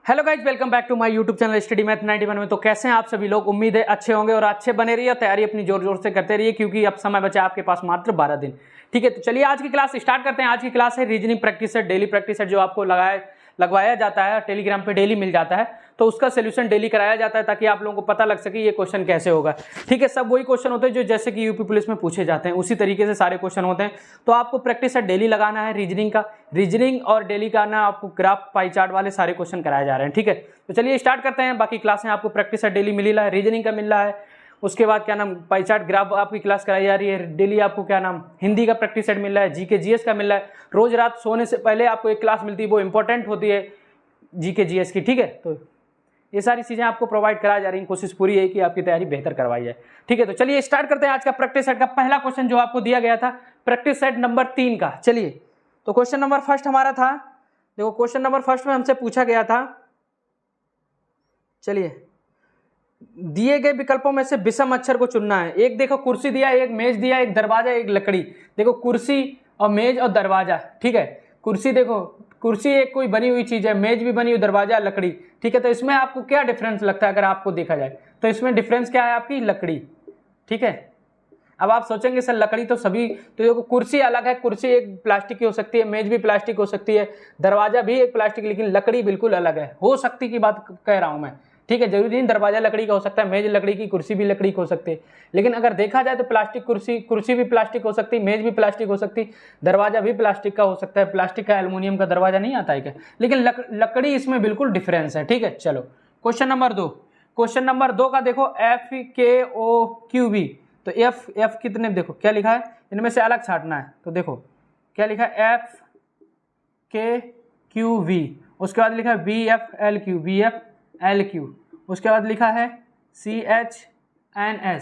Hello guys, welcome back to my YouTube channel study math 91 में। तो कैसे हैं आप सभी लोग? उम्मीद है अच्छे होंगे और अच्छे बने रहिए, तैयारी अपनी जोर जोर से करते रहिए क्योंकि अब समय बचा आपके पास मात्र 12 दिन। ठीक है, तो चलिए आज की क्लास स्टार्ट करते हैं। आज की क्लास है reasoning practice set, daily practice set जो आपको लगवाया जाता है, टेलीग्राम पे डेली मिल जाता है, तो उसका सोल्यूशन डेली कराया जाता है ताकि आप लोगों को पता लग सके ये क्वेश्चन कैसे होगा। ठीक है, सब वही क्वेश्चन होते हैं जो जैसे कि यूपी पुलिस में पूछे जाते हैं, उसी तरीके से सारे क्वेश्चन होते हैं। तो आपको प्रैक्टिस सेट डेली लगाना है रीजनिंग का, रीजनिंग और डेली का ना आपको ग्राफ पाई चार्ट वाले सारे क्वेश्चन कराए जा रहे हैं। ठीक है, तो चलिए स्टार्ट करते हैं। बाकी क्लासें आपको प्रैक्टिस सेट डेली मिल रहा है, रीजनिंग का मिल रहा है, उसके बाद क्या नाम पाई चार्ट ग्राफ आपकी क्लास कराई जा रही है डेली। आपको क्या नाम हिंदी का प्रैक्टिस सेट मिल रहा है, जीके जीएस का मिल रहा है। रोज रात सोने से पहले आपको एक क्लास मिलती है, वो इंपॉर्टेंट होती है जीके जीएस की। ठीक है, तो ये सारी चीजें आपको प्रोवाइड कराई जा रही हैं। कोशिश पूरी है कि आपकी तैयारी बेहतर करवाई जाए। ठीक है, तो चलिए स्टार्ट करते हैं आज का प्रैक्टिस सेट का पहला क्वेश्चन जो आपको दिया गया था, प्रैक्टिस सेट नंबर 3 का। चलिए, तो क्वेश्चन नंबर फर्स्ट हमारा था, देखो क्वेश्चन नंबर फर्स्ट में हमसे पूछा गया था, चलिए दिए गए विकल्पों में से विषम अक्षर को चुनना है। एक देखो कुर्सी दिया, एक मेज दिया, एक दरवाजा, एक लकड़ी। देखो कुर्सी और मेज और दरवाजा। ठीक है, कुर्सी देखो, कुर्सी एक कोई बनी हुई चीज है, मेज भी बनी हुई, दरवाजा लकड़ी। ठीक है, तो इसमें आपको क्या डिफरेंस लगता है? अगर आपको देखा जाए तो इसमें डिफरेंस क्या है? आपकी लकड़ी। ठीक है, अब आप सोचेंगे सर लकड़ी तो सभी, तो देखो कुर्सी अलग है, कुर्सी एक प्लास्टिक की हो सकती है, मेज भी प्लास्टिक हो सकती है, दरवाजा भी एक प्लास्टिक, लेकिन लकड़ी बिल्कुल अलग है। हो सकती की बात कह रहा हूं मैं। ठीक है, जरूरी नहीं दरवाजा लकड़ी का हो सकता है, मेज लकड़ी की, कुर्सी भी लकड़ी की हो सकती है, लेकिन अगर देखा जाए तो प्लास्टिक कुर्सी भी प्लास्टिक हो सकती है, मेज भी प्लास्टिक हो सकती है, दरवाजा भी प्लास्टिक का हो सकता है। प्लास्टिक का, एल्युमिनियम का दरवाजा नहीं आता है क्या? लेकिन लकड़ी इसमें बिल्कुल डिफरेंस है। ठीक है, चलो क्वेश्चन नंबर 2। क्वेश्चन नंबर 2 का देखो FKOQB, तो एफ कितने, देखो क्या लिखा है, इनमें से अलग छांटना है। तो देखो क्या लिखा है, FKQV, उसके बाद लिखा है VFLQ, उसके बाद लिखा है CHNS,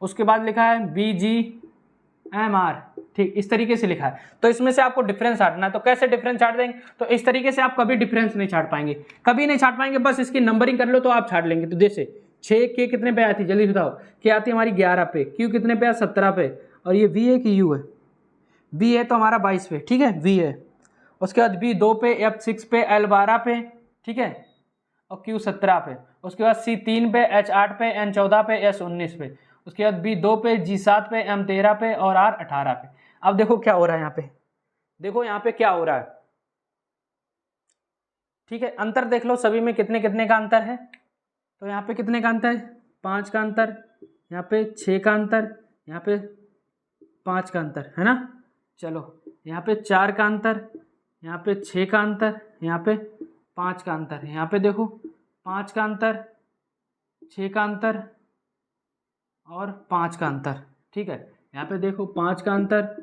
उसके बाद लिखा है BGMR। ठीक, इस तरीके से लिखा है। तो इसमें से आपको डिफरेंस छांटना है। तो कैसे डिफरेंस छांट देंगे? तो इस तरीके से आप कभी डिफरेंस नहीं छांट पाएंगे, कभी नहीं छांट पाएंगे। बस इसकी नंबरिंग कर लो तो आप छांट लेंगे। तो जैसे 6 के कितने पे आती है, जल्दी बताओ, क्या आती है हमारी 11 पे, क्यू कितने पे है 17 पे, और ये वी है कि यू है? बी है तो हमारा 22 पे। ठीक है, वी है। उसके बाद बी 2 पे, एफ 6 पे, एल 12 पे। ठीक है, और क्यू 17 पे। उसके बाद सी 3 पे, एच 8 पे, एन 14 पे, एस 19 पे। उसके बाद बी 2 पे, जी 7 पे, एम 13 पे और आर 18 पे। अब देखो क्या हो रहा है यहाँ पे, देखो यहाँ पे क्या हो रहा है। ठीक है, अंतर देख लो सभी में कितने कितने का अंतर है। तो यहाँ पे कितने का अंतर है? 5 का अंतर, यहाँ पे 6 का अंतर, यहाँ पे 5 का अंतर है ना। चलो यहाँ पे 4 का अंतर, यहाँ पे 6 का अंतर, यहाँ पे 5 का अंतर, यहाँ पे देखो 5 का अंतर, 6 का अंतर और 5 का अंतर। ठीक है, यहाँ पे देखो 5 का अंतर,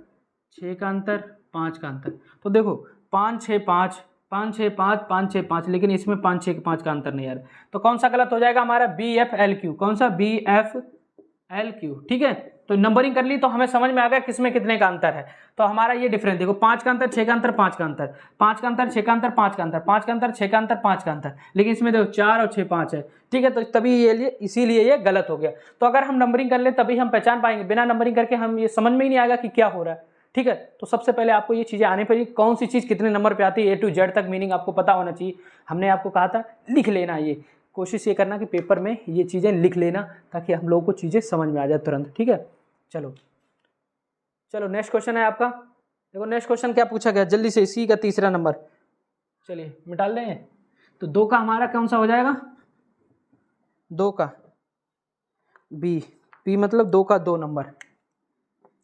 6 का अंतर, 5 का अंतर। तो देखो 5 6 5, 5 6 5, 5 6 5, लेकिन इसमें 5 6 5 का अंतर नहीं आ रहा। तो कौन सा गलत हो जाएगा हमारा? BFLQ। कौन सा? BFLQ। ठीक है, तो नंबरिंग कर ली तो हमें समझ में आ गया किसमें कितने का अंतर है। तो हमारा ये डिफरेंस देखो, 5 का अंतर, 6 का अंतर, 5 का अंतर, 5 का अंतर, 6 का अंतर, 5 का अंतर, 5 का अंतर, 6 का अंतर, 5 का अंतर, लेकिन इसमें देखो 4 और 6 5 है। ठीक है, तो तभी ये इसीलिए ये गलत हो गया। तो अगर हम नंबरिंग कर ले तभी हम पहचान पाएंगे, बिना नंबरिंग करके हम ये समझ में ही नहीं आएगा कि क्या हो रहा है। ठीक है, तो सबसे पहले आपको ये चीजें आनी पड़ेगी, कौन सी चीज कितने नंबर पे आती है, A to Z तक मीनिंग आपको पता होना चाहिए। हमने आपको कहा था लिख लेना, ये कोशिश ये करना कि पेपर में ये चीजें लिख लेना ताकि हम लोगों को चीजें समझ में आ जाए तुरंत। ठीक है, चलो नेक्स्ट क्वेश्चन है आपका। देखो नेक्स्ट क्वेश्चन क्या पूछा गया, जल्दी से, इसी का तीसरा नंबर। चलिए मिटाल देंगे। तो 2 का हमारा कौन सा हो जाएगा? 2 का बी मतलब 2 का 2 नंबर,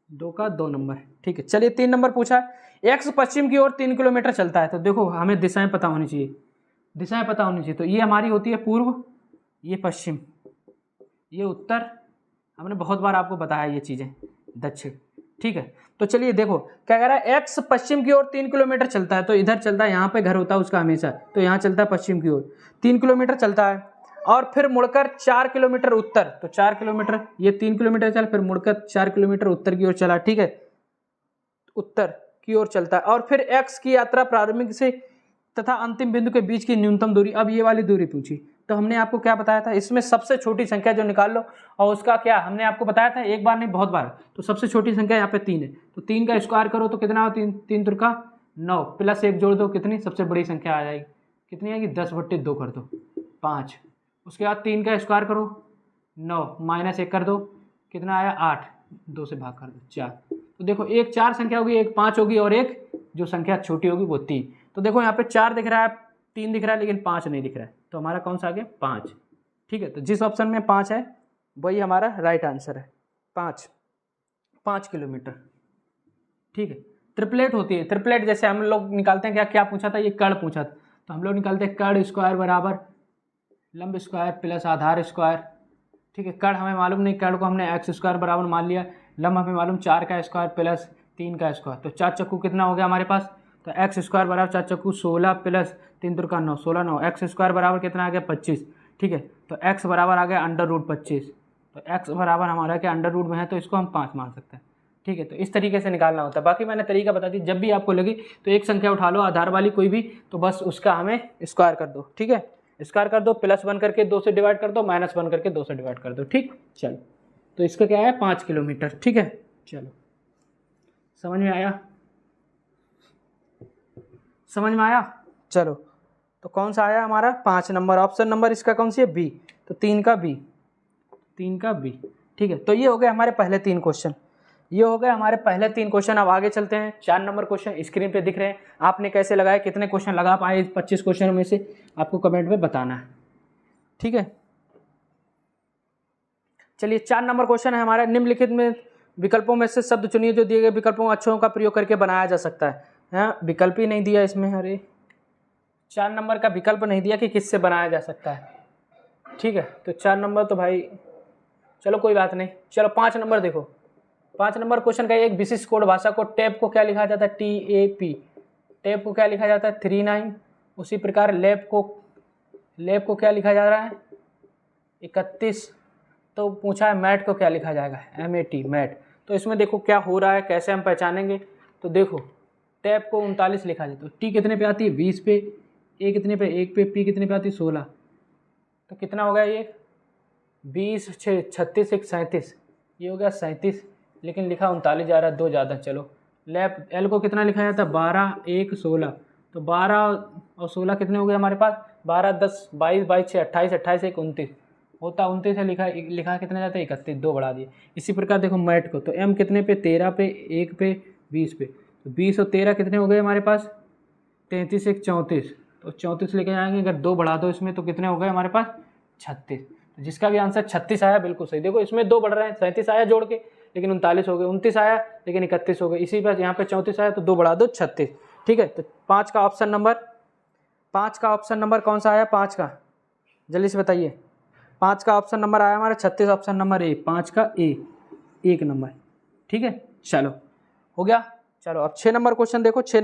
2 का 2 नंबर। ठीक है, चलिए 3 नंबर पूछा है। एक्स पश्चिम की ओर 3 किलोमीटर चलता है। तो देखो हमें दिशाएं पता होनी चाहिए, दिशाएं पता होनी चाहिए। तो ये हमारी होती है पूर्व, ये पश्चिम, ये उत्तर, हमने बहुत बार आपको बताया ये चीजें, दक्षिण। ठीक है, तो चलिए देखो क्या कह रहा है, एक्स पश्चिम की ओर 3 किलोमीटर चलता है। तो इधर चलता है, यहाँ पे घर होता है उसका हमेशा, तो यहाँ चलता है पश्चिम की ओर, 3 किलोमीटर चलता है, और फिर मुड़कर 4 किलोमीटर उत्तर। तो 4 किलोमीटर, ये 3 किलोमीटर चला, फिर मुड़कर 4 किलोमीटर उत्तर की ओर चला। ठीक है, उत्तर की ओर चलता है, और फिर एक्स की यात्रा प्रारंभिक से तथा अंतिम बिंदु के बीच की न्यूनतम दूरी। अब ये वाली दूरी पूछी, तो हमने आपको क्या बताया था, इसमें सबसे छोटी संख्या जो निकाल लो, और उसका क्या हमने आपको बताया था, एक बार नहीं बहुत बार। तो सबसे छोटी संख्या यहाँ पे 3 है, तो 3 का स्क्वायर करो तो कितना हो, 3 3 तुरका 9, प्लस 1 जोड़ दो, कितनी सबसे बड़ी संख्या आ जाएगी, कितनी आएगी 10/2 कर दो 5। उसके बाद 3 का स्क्वायर करो 9 -1 कर दो कितना आया 8, 2 से भाग कर दो 4। तो देखो एक 4 संख्या होगी, एक 5 होगी और एक जो संख्या छोटी होगी वो 3। तो देखो यहाँ पे 4 दिख रहा है, 3 दिख रहा है, लेकिन 5 नहीं दिख रहा है। तो हमारा कौन सा आ गया 5। ठीक है, तो जिस ऑप्शन में 5 है वही हमारा राइट आंसर है। 5 किलोमीटर। ठीक है, ट्रिपलेट होती है। ट्रिपलेट जैसे हम लोग निकालते हैं, क्या पूछा था, ये कर्ण पूछा था, तो हम लोग निकालते हैं कर्ण स्क्वायर बराबर लंब स्क्वायर प्लस आधार स्क्वायर। ठीक है, कर्ण हमें मालूम नहीं, कर्ण को हमने x स्क्वायर बराबर मान लिया, लंब हमें मालूम 4 का स्क्वायर प्लस 3 का स्क्वायर। तो 4 चक्कू कितना हो गया हमारे पास, तो x स्क्वायर बराबर 4 चक्कू 16 प्लस 3 दूर का 9, 16 9, x स्क्वायर बराबर कितना आ गया 25। ठीक है, तो x बराबर आ गया √25। तो x बराबर हमारा क्या √, में है तो इसको हम 5 मान सकते हैं। ठीक है, तो इस तरीके से निकालना होता है। बाकी मैंने तरीका बता दी, जब भी आपको लगी तो एक संख्या उठा लो आधार वाली कोई भी, तो बस उसका हमें स्क्वायर कर दो। ठीक है, स्क्वायर कर दो, +1 करके 2 से डिवाइड कर दो, -1 करके 2 से डिवाइड कर दो। ठीक, चलो तो इसका क्या है 5 किलोमीटर। ठीक है, चलो समझ में आया, समझ में आया। चलो तो कौन सा आया हमारा 5 नंबर, ऑप्शन नंबर इसका कौन सी है बी, तो 3 का बी, 3 का बी। ठीक है, तो ये हो गए हमारे पहले 3 क्वेश्चन, ये हो गए हमारे पहले 3 क्वेश्चन। अब आगे चलते हैं। 4 नंबर क्वेश्चन स्क्रीन पे दिख रहे हैं, आपने कैसे लगाए, कितने क्वेश्चन लगा पाए 25 क्वेश्चन में से, आपको कमेंट में बताना है। ठीक है, चलिए 4 नंबर क्वेश्चन है हमारा। निम्नलिखित में विकल्पों में से शब्द चुनिए जो दिए गए विकल्पों अक्षरों का प्रयोग करके बनाया जा सकता है। हाँ, विकल्प ही नहीं दिया इसमें, अरे 4 नंबर का विकल्प नहीं दिया कि किससे बनाया जा सकता है। ठीक है, तो 4 नंबर तो भाई चलो कोई बात नहीं। चलो 5 नंबर देखो, 5 नंबर क्वेश्चन का एक विशिष्ट कोड भाषा को टैप को क्या लिखा जाता है, TAP, टैप को क्या लिखा जाता है 39। उसी प्रकार लैप को क्या लिखा जा रहा है 31। तो पूछा है मैट को क्या लिखा जाएगा MAT, मैट। तो इसमें देखो क्या हो रहा है, कैसे हम पहचानेंगे। तो देखो टैप को 39 लिखा जाता है, T कितने पे आती है 20 पे, A कितने पे 1 पे, P कितने पे आती है 16। तो कितना हो गया ये 20 6 36 1 37, ये हो गया 37, लेकिन लिखा 39 जा रहा है, 2 ज़्यादा। चलो लैप L को कितना लिखा जाता है 12 1 16। तो 12 और 16 कितने हो गए हमारे पास 12 10 22 22 6 28 28 1 29 होता 29 है, लिखा कितना जाता है 31, 2 बढ़ा दिए। इसी प्रकार देखो मैट को, तो M कितने पे 13 पे 1 पे 20 पे, तो 20 और 13 कितने हो गए हमारे पास 33 1 34। तो 34 लेके जाएंगे, अगर 2 बढ़ा दो इसमें तो कितने हो गए हमारे पास 36। तो जिसका भी आंसर 36 आया बिल्कुल सही। देखो इसमें 2 बढ़ रहे हैं, 37 आया जोड़ के लेकिन 39 हो गए, 29 आया लेकिन 31 हो गए। इसी पर यहाँ पे 34 आया तो 2 बढ़ा दो 36। ठीक है, तो 5 का ऑप्शन नंबर कौन सा आया 5 का, जल्दी से बताइए। 5 का ऑप्शन नंबर आया हमारा 36, ऑप्शन नंबर ए, 5 का ए 1 नंबर। ठीक है, चलो हो गया। चलो अब 6 नंबर क्वेश्चन देखो, 6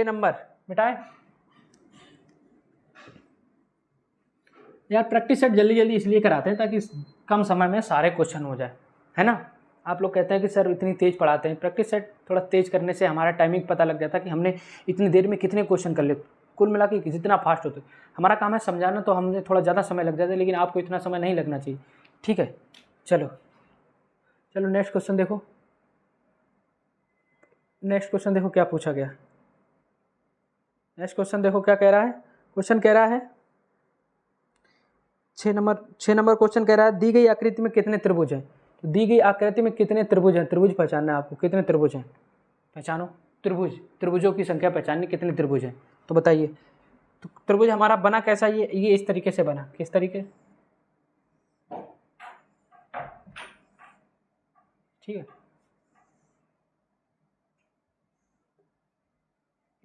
नंबर बेटाए यार प्रैक्टिस सेट जल्दी इसलिए कराते हैं ताकि कम समय में सारे क्वेश्चन हो जाए, है ना। आप लोग कहते हैं कि सर इतनी तेज़ पढ़ाते हैं, प्रैक्टिस सेट थोड़ा तेज़ करने से हमारा टाइमिंग पता लग जाता है कि हमने इतनी देर में कितने क्वेश्चन कर लिए। कुल मिला के जितना फास्ट होते हमारा काम है समझाना, तो हमने थोड़ा ज़्यादा समय लग जाता है, लेकिन आपको इतना समय नहीं लगना चाहिए। ठीक है, चलो नेक्स्ट क्वेश्चन देखो। नेक्स्ट क्वेश्चन देखो क्या पूछा गया। नेक्स्ट क्वेश्चन देखो क्या कह रहा है। क्वेश्चन कह रहा है 6 नंबर क्वेश्चन कह रहा है दी गई आकृति में कितने त्रिभुज हैं। तो दी गई आकृति में कितने त्रिभुज हैं, त्रिभुज पहचानना है आपको, कितने त्रिभुज हैं पहचानो। त्रिभुजों की संख्या पहचाननी, कितने त्रिभुज हैं तो बताइए। तो त्रिभुज हमारा बना कैसा, ये इस तरीके से बना, किस तरीके, ठीक है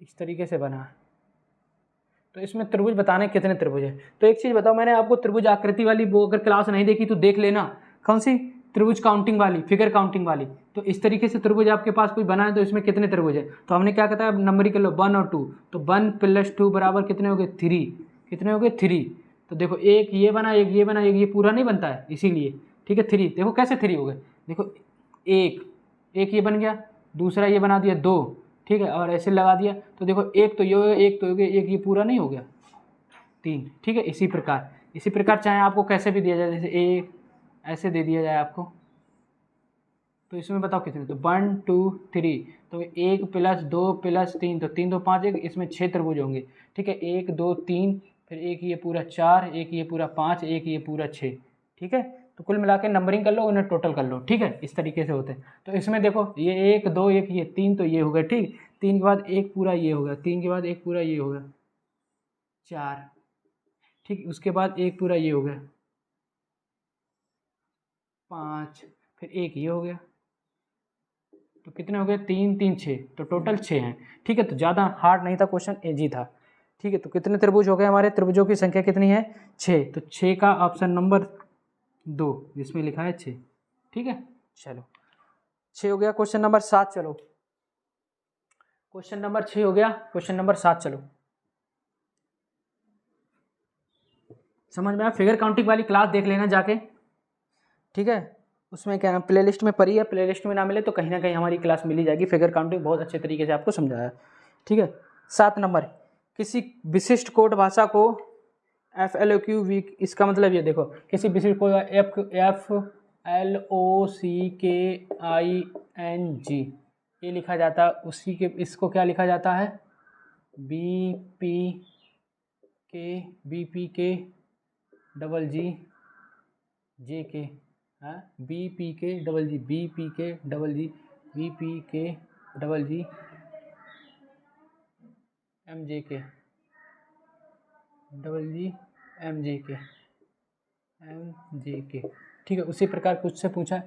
इस तरीके से बना है। तो इसमें त्रिभुज बताने कितने त्रिभुज है। तो एक चीज़ बताओ, मैंने आपको त्रिभुज आकृति वाली वो अगर क्लास नहीं देखी तो देख लेना, कौन सी त्रिभुज काउंटिंग वाली, फिगर काउंटिंग वाली। तो इस तरीके से त्रिभुज आपके पास कोई बना है तो इसमें कितने त्रिभुज है। तो हमने क्या कहता है नंबरिकल लो 1 और 2, तो 1 + 2 बराबर कितने हो गए 3, कितने हो गए 3। तो देखो एक ये बना, एक ये बना, एक ये पूरा नहीं बनता है इसीलिए, ठीक है 3। देखो कैसे 3 हो गए, देखो एक ये बन गया, दूसरा ये बना दिया 2, ठीक है, और ऐसे लगा दिया। तो देखो एक तो ये हो गया, एक तो हो गया, एक ये पूरा नहीं हो गया 3, ठीक है। इसी प्रकार चाहे आपको कैसे भी दिया जाए, जैसे एक ऐसे दे दिया जाए आपको, तो इसमें बताओ कितने, तो 1 2 3, तो 1 + 2 + 3, तो 3 2 5 1, इसमें 6 त्रिभुज होंगे। ठीक है, 1 2 3, फिर एक ये पूरा 4, एक ये पूरा 5, एक ये पूरा 6। ठीक है, तो कुल मिला के नंबरिंग कर लो, उन्हें टोटल कर लो। ठीक है, इस तरीके से होते हैं। तो इसमें देखो ये 1 2 1 ये 3, तो ये हो गया। ठीक, 3 के बाद एक पूरा ये हो गया, 3 के बाद एक पूरा ये हो गया 4। ठीक, उसके बाद एक पूरा ये हो गया 5, फिर एक ये हो गया, तो कितने हो गए 3 3 6, तो टोटल 6 हैं। ठीक है, तो ज़्यादा हार्ड नहीं था क्वेश्चन, इजी था। ठीक है, तो कितने त्रिभुज हो गए हमारे, त्रिभुजों की संख्या कितनी है 6, तो 6 का ऑप्शन नंबर 2 जिसमें लिखा है 6। ठीक है, चलो 6 हो गया। क्वेश्चन नंबर 7 चलो, क्वेश्चन नंबर 6 हो गया, क्वेश्चन नंबर 7 चलो। समझ में आया, फिगर काउंटिंग वाली क्लास देख लेना जाके। ठीक है, उसमें क्या नाम प्लेलिस्ट में पड़ी है, प्लेलिस्ट में ना मिले तो कहीं ना कहीं हमारी क्लास मिली जाएगी। फिगर काउंटिंग बहुत अच्छे तरीके से आपको समझाया। ठीक है, 7 नंबर, किसी विशिष्ट कोड भाषा को FLOQ इसका मतलब ये देखो, किसी विशिष्ट कोड FLOCKING ये लिखा जाता है, उसी के इसको क्या लिखा जाता है BPK डबल जी JK, BPK डबल जी MJK ठीक है, उसी प्रकार कुछ से पूछा है,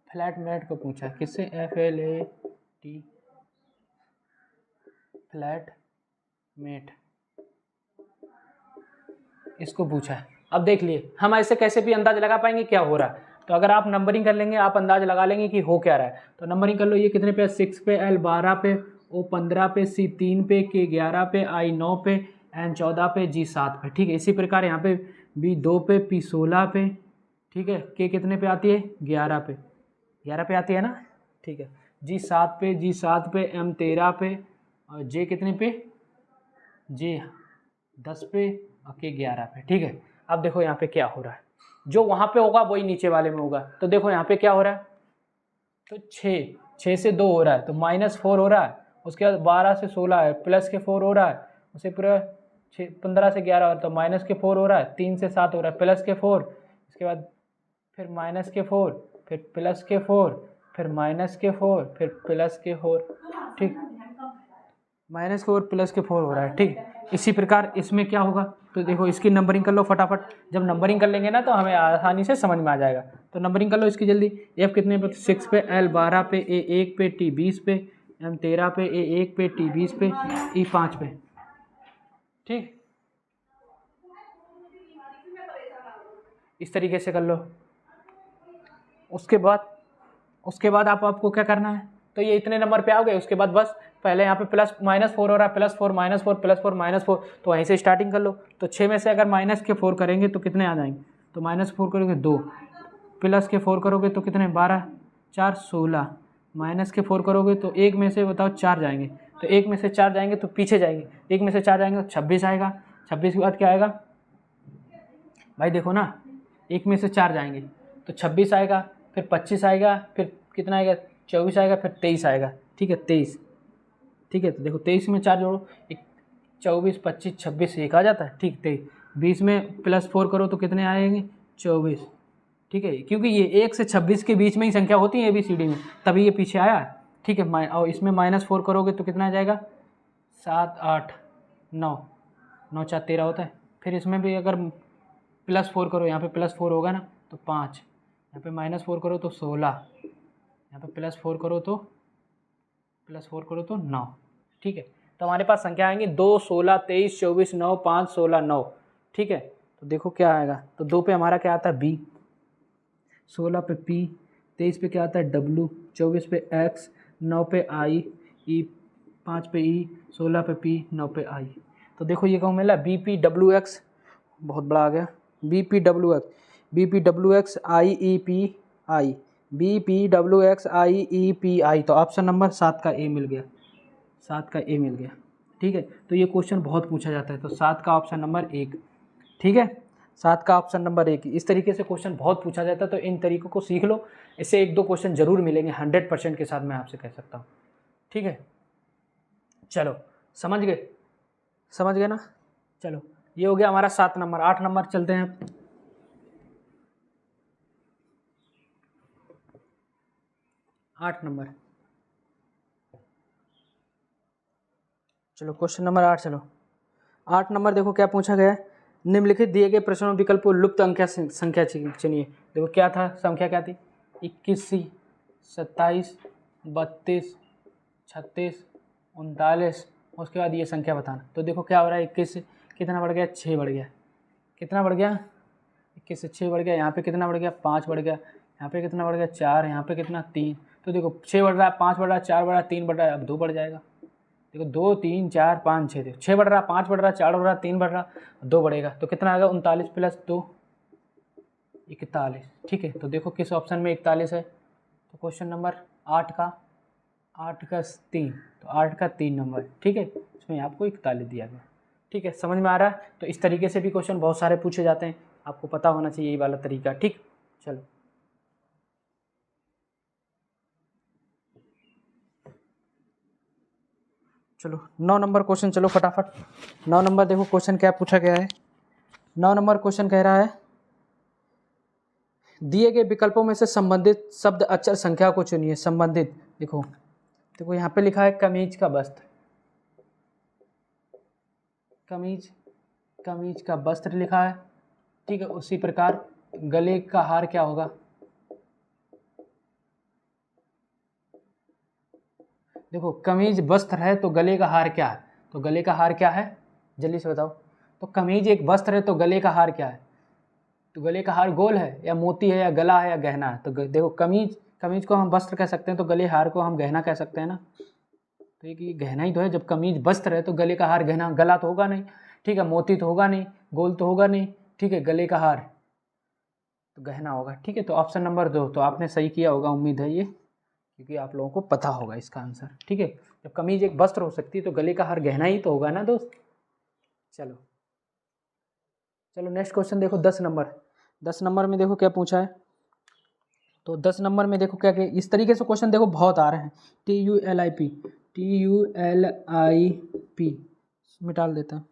फ्लैट मेट को पूछा है, किससे FLAT फ्लैट मेट, इसको पूछा है। अब देख लिए हम ऐसे कैसे भी अंदाज लगा पाएंगे क्या हो रहा है। तो अगर आप नंबरिंग कर लेंगे, आप अंदाज लगा लेंगे कि हो क्या रहा है। तो नंबरिंग कर लो, ये कितने पे 6 पे, L 12 पे, O 15 पे, C 3 पे, K 11 पे, I 9 पे, N 14 पे, G 7 पे। ठीक है, इसी प्रकार यहाँ पे B 2 पे, P 16 पे। ठीक है, K कितने पे आती है 11 पे, 11 पे आती है ना। ठीक है, G 7 पे, M 13 पे, और J कितने पे, J 10 पे, और K 11 पे। ठीक है, अब देखो यहाँ पे क्या हो रहा है, जो वहाँ पे होगा वही नीचे वाले में होगा। तो देखो यहाँ पे क्या हो रहा है, तो 6 से 2 हो रहा है, तो -4 हो रहा है। उसके बाद 12 से 16 है, प्लस के 4 हो रहा है। उसे पूरा 15 से 11 हो रहा है, तो माइनस के 4 हो रहा है। 3 से 7 हो रहा है, प्लस के 4, इसके बाद फिर माइनस के 4, फिर प्लस के 4, फिर माइनस के 4, फिर प्लस के 4। ठीक, -4 प्लस के 4 हो रहा है। ठीक, इसी प्रकार इसमें क्या होगा, तो देखो इसकी नंबरिंग कर लो फटाफट। जब नंबरिंग कर लेंगे ना तो हमें आसानी से समझ में आ जाएगा। तो नंबरिंग कर लो इसकी जल्दी। F कितने पे, 6 पे, L 12 पे, A 1 पे, T 20 पे, M 13 पे, A 1 पे, T 20 पे, E 5 पे। ठीक, इस तरीके से कर लो। उसके बाद आपको क्या करना है, तो ये इतने नंबर पे आओगे। उसके बाद बस पहले यहाँ पे -4 हो रहा है, +4 -4 +4 -4, तो वहीं से स्टार्टिंग कर लो। तो 6 में से अगर -4 करेंगे तो कितने आ जाएंगे, तो -4 करोगे 2, +4 करोगे तो कितने 12 4 16, -4 करोगे तो 1 में से बताओ 4 जाएंगे, तो 1 में से 4 जाएंगे तो पीछे जाएंगे, 1 में से 4 जाएंगे तो 26 आएगा। 26 के बाद क्या आएगा भाई, देखो ना 1 में से 4 जाएंगे तो 26 आएगा, फिर 25 आएगा, फिर कितना आएगा 24 आएगा, फिर 23 आएगा। ठीक है, 23। ठीक है, तो देखो 23 में 4 जोड़ो, 24 25 26 एक आ जाता है। ठीक, 23 20 में +4 करो तो कितने आएंगे 24। ठीक है, क्योंकि ये 1 से 26 के बीच में ही संख्या होती है ABCD में, तभी ये पीछे आया। ठीक है, और इसमें -4 करोगे तो कितना आ जाएगा 7 8 9 9 4 13 होता है। फिर इसमें भी अगर +4 करो, यहाँ पे +4 होगा ना तो 5, यहाँ पे -4 करो तो 16, यहाँ पे +4 करो तो 9। ठीक है, तो हमारे पास संख्या आएंगी 2 16 23 24 9 5 16 9। ठीक है, तो देखो क्या आएगा, तो 2 पे हमारा क्या आता है B, 16 पे P, 23 पे क्या आता है W, 24 पे X, 9 पे I, E 5 पे E, 16 पे P, 9 पे I। तो देखो ये कहूँ मिला BPWX, बहुत बड़ा आ गया, BPWX IEPI, BPWX IEPI, तो ऑप्शन नंबर 7 का A मिल गया, 7 का A मिल गया। ठीक है, तो ये क्वेश्चन बहुत पूछा जाता है, तो 7 का ऑप्शन नंबर 1। ठीक है, 7 का ऑप्शन नंबर 1। इस तरीके से क्वेश्चन बहुत पूछा जाता है, तो इन तरीकों को सीख लो, इससे 1-2 क्वेश्चन जरूर मिलेंगे 100% के साथ, मैं आपसे कह सकता हूँ। ठीक है, चलो समझ गए ना। चलो ये हो गया हमारा 7 नंबर। 8 नंबर चलते हैं। 8 नंबर, चलो क्वेश्चन नंबर 8। चलो 8 नंबर देखो क्या पूछा गया है। निम्नलिखित दिए गए प्रश्नों विकल्पों लुप्त संख्या चुनिए। देखो क्या था, संख्या क्या थी, 21, 27, 32, 36, 39। उसके बाद ये संख्या बताना। तो देखो क्या हो रहा है, 21 से कितना बढ़ गया, 6 बढ़ गया। कितना बढ़ गया, 21 से 6 बढ़ गया। यहाँ पे कितना बढ़ गया, 5 बढ़ गया। यहाँ पे कितना बढ़ गया, 4। यहाँ पे कितना, 3। तो देखो 6 बढ़ रहा है, 5 बढ़ रहा है, 4 बढ़ रहा है, 3 बढ़ रहा है, अब 2 बढ़ जाएगा। देखो 2, 3, 4, 5, 6। देखो 6 बढ़ रहा है, 5 बढ़ रहा है, 4 बढ़ रहा है, 3 बढ़ रहा है, 2 बढ़ेगा। तो कितना आएगा, 39 प्लस 2, 41। ठीक है, तो देखो किस ऑप्शन में 41 है। तो क्वेश्चन नंबर 8 का 3, तो 8 का 3 नंबर। ठीक है, इसमें आपको 41 दिया गया। ठीक है, समझ में आ रहा है। तो इस तरीके से भी क्वेश्चन बहुत सारे पूछे जाते हैं, आपको पता होना चाहिए ये वाला तरीका। ठीक, चलो चलो 9 नंबर क्वेश्चन, चलो फटाफट 9 नंबर देखो क्वेश्चन क्या पूछा गया है। 9 नंबर क्वेश्चन कह रहा है, दिए गए विकल्पों में से संबंधित शब्द अक्षर संख्या को चुनिए। संबंधित, देखो यहाँ पे लिखा है कमीज का वस्त्र, कमीज का वस्त्र लिखा है। ठीक है, उसी प्रकार गले का हार क्या होगा, देखो कमीज वस्त्र है तो गले का हार क्या है, तो गले का हार क्या है, जल्दी से बताओ। तो कमीज एक वस्त्र है तो गले का हार क्या है, तो गले का हार गोल है या मोती है या गला है या गहना है। तो देखो कमीज को हम वस्त्र कह सकते हैं, तो गले हार को हम गहना कह सकते हैं ना। तो ये गहना ही तो है, जब कमीज वस्त्र है तो गले का हार गहना, गला तो होगा नहीं। ठीक है, मोती तो होगा नहीं, गोल तो होगा नहीं। ठीक है, गले का हार तो गहना होगा। ठीक है, तो ऑप्शन नंबर 2 तो आपने सही किया होगा, उम्मीद है ये, क्योंकि आप लोगों को पता होगा इसका आंसर। ठीक है, जब कमीज एक वस्त्र हो सकती है तो गले का हार गहना ही तो होगा ना दोस्त। चलो नेक्स्ट क्वेश्चन देखो 10 नंबर। 10 नंबर में देखो क्या पूछा है। तो 10 नंबर में देखो क्या, इस तरीके से क्वेश्चन देखो बहुत आ रहे हैं। TULIP मिटा देता हूँ,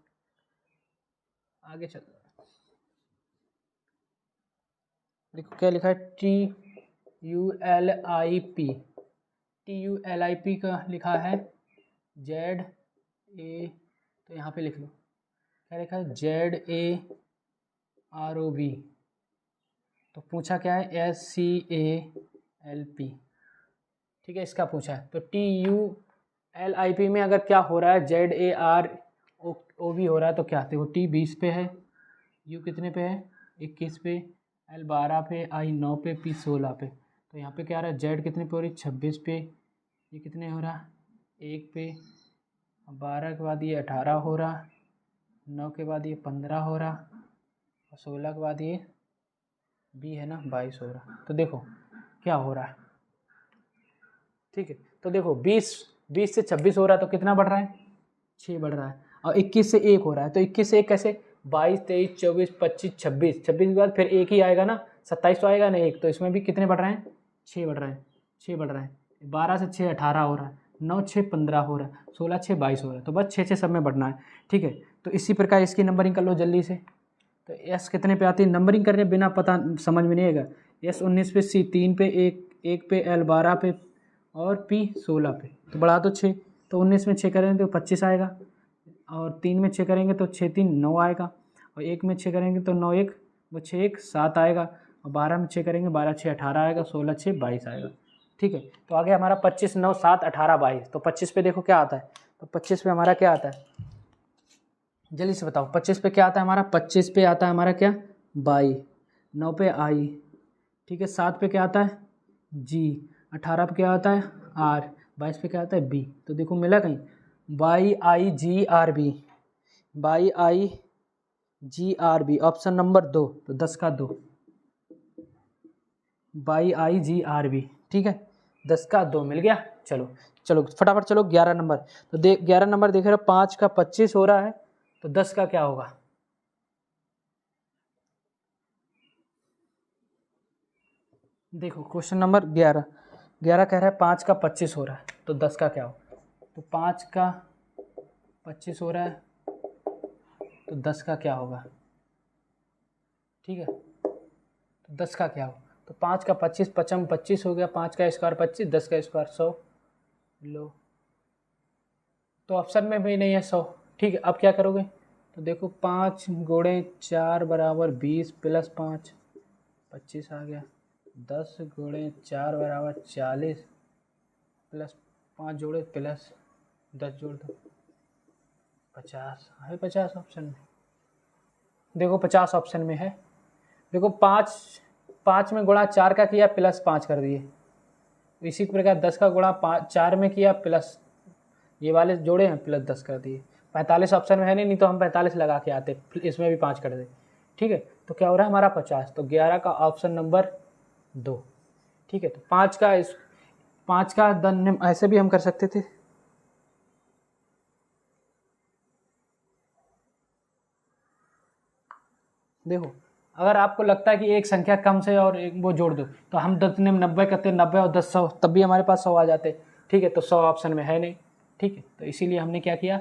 आगे चल। देखो क्या लिखा है, TULIP का लिखा है ZA, तो यहाँ पे लिख लो क्या लिखा है, ZAROB। तो पूछा क्या है, SCALP। ठीक है, इसका पूछा है। तो TULIP में अगर क्या हो रहा है, ZAROB हो रहा है, तो क्या, देखो T 20 पे है, U कितने पे है, 21 पे, L 12 पे, I 9 पे, P 16 पे। तो यहाँ पे क्या आ रहा है, Z कितने पे हो रही है, 26 पे, ये कितने हो रहा है, 1 पे, 12 के बाद ये 18 हो रहा, 9 के बाद ये 15 हो रहा, और 16 के बाद ये B है ना, 22 हो रहा। तो देखो क्या हो रहा है। ठीक है, तो देखो 20 से 26 हो रहा है, तो कितना बढ़ रहा है, 6 बढ़ रहा है। और 21 से 1 हो रहा है, तो 21 से 1 कैसे, 22, 23, 24, 25, 26 के बाद फिर 1 ही आएगा ना, 27 तो आएगा ना 1। तो इसमें भी कितने बढ़ रहे हैं, 6 बढ़ रहे हैं, 6 बढ़ रहे हैं। 12 से 6 18 हो रहा है, 9 6 15 हो रहा है, 16 6 22 हो रहा है। तो बस 6 सब में बढ़ना है। ठीक है, तो इसी प्रकार इसकी नंबरिंग कर लो जल्दी से। तो S कितने पे आती है, नंबरिंग करने बिना पता समझ में नहीं आएगा। S 19 पे, C 3 पे, 1 पे, L 12 पे, और P 16 पे। तो बढ़ा दो 6, तो 19 में 6 करेंगे तो 25 आएगा, और 3 में 6 करेंगे तो 6 3 9 आएगा, और 1 में 6 करेंगे तो 9 1 वो 6 1 7 आएगा, और 12 में 6 करेंगे 12 6 18 आएगा, 16 6 22 आएगा। ठीक है, तो आगे हमारा 25 9 7 18 22। तो 25 पे देखो क्या आता है, तो 25 पे हमारा क्या आता है, जल्दी से बताओ। 25 पे क्या आता है हमारा, 25 पे आता है हमारा क्या, बाई। 9 पे आई। ठीक है, 7 पे क्या आता है, जी। 18 पे क्या आता है, आर। 22 पे क्या आता है, बी। तो देखो मिला कहीं, YIGRB, YIGRB, ऑप्शन नंबर 2, तो 10 का 2, YIGRB। ठीक है, 10 का 2 मिल गया। चलो फटाफट चलो 11 नंबर। तो 11 नंबर देख रहे हो, 5 का 25 हो रहा है, तो 10 का क्या होगा, देखो क्वेश्चन नंबर 11 कह रहा है 5 का 25 हो रहा है, तो 10 का क्या हो, तो 5 का 25 हो रहा है, तो 10 का क्या होगा? ठीक है, तो 10 का क्या होगा? तो 5 का 25, 55 25 हो गया, 5 का स्क्वायर 25, 10 का स्क्वायर 100। लो, तो ऑप्शन में भी नहीं है 100। ठीक है, अब क्या करोगे? तो देखो 5 गुणे 4 बराबर 20 प्लस 5 25 आ गया। 10 गुणे 4 बराबर 40 प्लस 5 जोड़े प्लस 10 जोड़ दो 50 है। 50 ऑप्शन में, देखो 50 ऑप्शन में है। देखो 5 में गुणा 4 का किया प्लस 5 कर दिए। इसी प्रकार 10 का गुणा 4 में किया प्लस ये वाले जोड़े हैं प्लस 10 कर दिए। 45 ऑप्शन में है नहीं तो हम 45 लगा के आते, इसमें भी 5 कर दे। ठीक है, तो क्या हो रहा है हमारा 50। तो 11 का ऑप्शन नंबर 2। ठीक है, तो 5 का दन ऐसे भी हम कर सकते थे। देखो अगर आपको लगता है कि एक संख्या कम से और एक वो जोड़ दो, तो हम 10 ने 90 करते, 90 और 10 100, तब भी हमारे पास 100 आ जाते। ठीक है, तो 100 ऑप्शन में है नहीं। ठीक है, तो इसीलिए हमने क्या किया,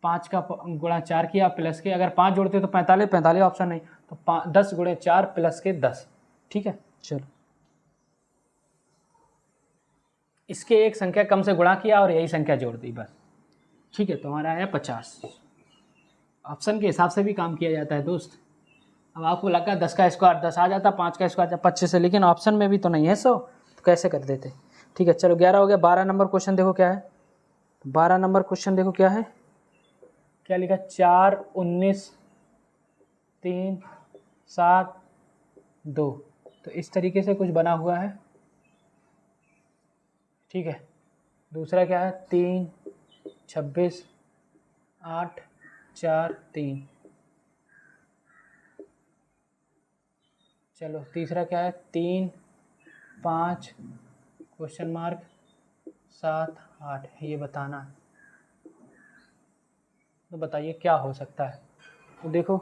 5 का गुणा 4 किया प्लस के, अगर 5 जोड़ते तो 45, 45 ऑप्शन नहीं, तो 10 गुणे 4 प्लस के 10। ठीक है, चलो इसके एक संख्या कम से गुणा किया और यही संख्या जोड़ दी बस। ठीक है, तो हमारा आया 50। ऑप्शन के हिसाब से भी काम किया जाता है दोस्त। अब आपको लगा 10 का स्क्वायर 10 आ जाता, 5 का स्क्वायर 25 से, लेकिन ऑप्शन में भी तो नहीं है 100, तो कैसे कर देते। ठीक है, चलो 11 हो गया। 12 नंबर क्वेश्चन देखो क्या है। 12 नंबर क्वेश्चन देखो क्या है, क्या लिखा, 4 19 3 7 2। तो इस तरीके से कुछ बना हुआ है। ठीक है, दूसरा क्या है, 3 26 8 4 3। चलो तीसरा क्या है, 3 5 क्वेश्चन मार्क 7 8। ये बताना है, तो बताइए क्या हो सकता है। तो देखो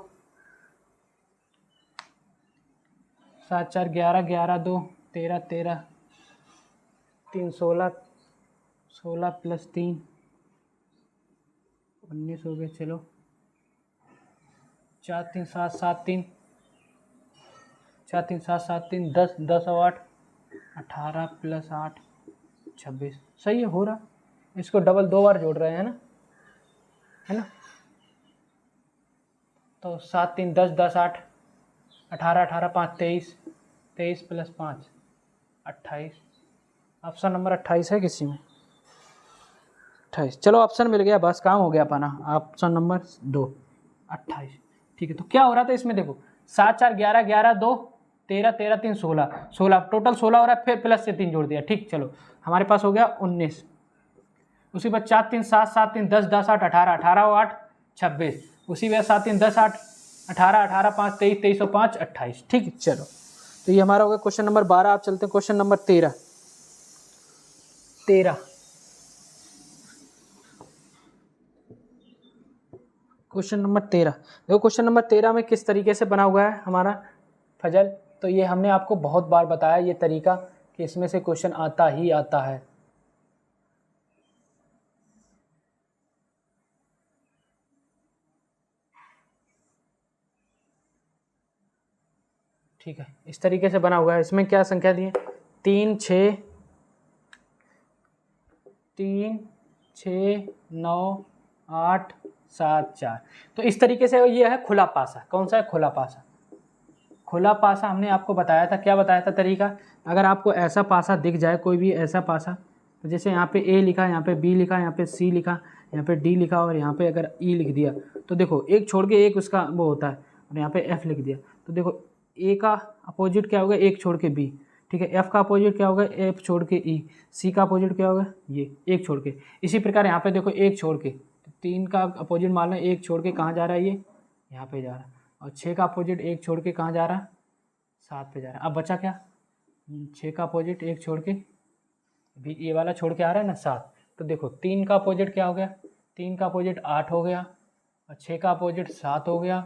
7 4 11 11 2 13 13 3 16 16 प्लस 3 19 हो गए। चलो 4 3 7 7 3 4 3 7 7 3 10 10 और 8 18 प्लस 8 26। सही है, हो रहा। इसको डबल 2 बार जोड़ रहे हैं ना, है ना। तो 7 3 10 10 8 18 18 5 23 23 प्लस 5 28। ऑप्शन नंबर 28 है किसी में, 28। चलो ऑप्शन मिल गया, बस काम हो गया पाना। Option number 2 28। ठीक है, तो क्या हो रहा था इसमें, देखो 7 4 11 11 2 13 13 3 16 16, टोटल 16 हो रहा है, फिर प्लस से 3 जोड़ दिया। ठीक, चलो हमारे पास हो गया 19। उसी बाद 4 3 7 7 3 10 10 8 18 18 और 8 26। उसी बाद 7 3 10 8 18 18 5 23 23 और 5 28। ठीक है, चलो तो ये हमारा हो गया क्वेश्चन नंबर 12। आप चलते हैं क्वेश्चन नंबर 13। क्वेश्चन नंबर 13 देखो, क्वेश्चन नंबर 13 में किस तरीके से बना हुआ है हमारा फजल। तो ये हमने आपको बहुत बार बताया ये तरीका, कि इसमें से क्वेश्चन आता ही आता है। ठीक है, इस तरीके से बना हुआ है। इसमें क्या संख्या दी है, 3 6 9 8 7 4। तो इस तरीके से ये है खुला पासा। कौन सा है, खुला पासा। खुला पासा हमने आपको बताया था, क्या बताया था तरीका। अगर आपको ऐसा पासा दिख जाए, कोई भी ऐसा पासा, तो जैसे यहाँ पे ए लिखा, यहाँ पे बी लिखा, यहाँ पे सी लिखा, यहाँ पे डी लिखा और यहाँ पे अगर ई लिख दिया, तो देखो एक छोड़ के एक उसका वो होता है, और यहाँ पे एफ लिख दिया, तो देखो ए का अपोजिट क्या होगा, एक छोड़ के बी। ठीक है, एफ का अपोजिट क्या होगा, एफ छोड़ के ई। सी का अपोजिट क्या होगा, ये एक छोड़ के। इसी प्रकार यहाँ पे देखो एक छोड़ के, तो 3 का अपोजिट मान लो एक छोड़ के कहाँ जा रहा है, ये यहाँ पे जा रहा है। और 6 का अपोजिट एक छोड़ के कहाँ जा रहा है, 7 पे जा रहा है। अब बचा क्या, 6 का अपोजिट एक छोड़ के भी ये वाला छोड़ के आ रहा है ना, 7। तो देखो 3 का अपोजिट क्या हो गया, 3 का अपोजिट 8 हो गया, और 6 का अपोजिट 7 हो गया।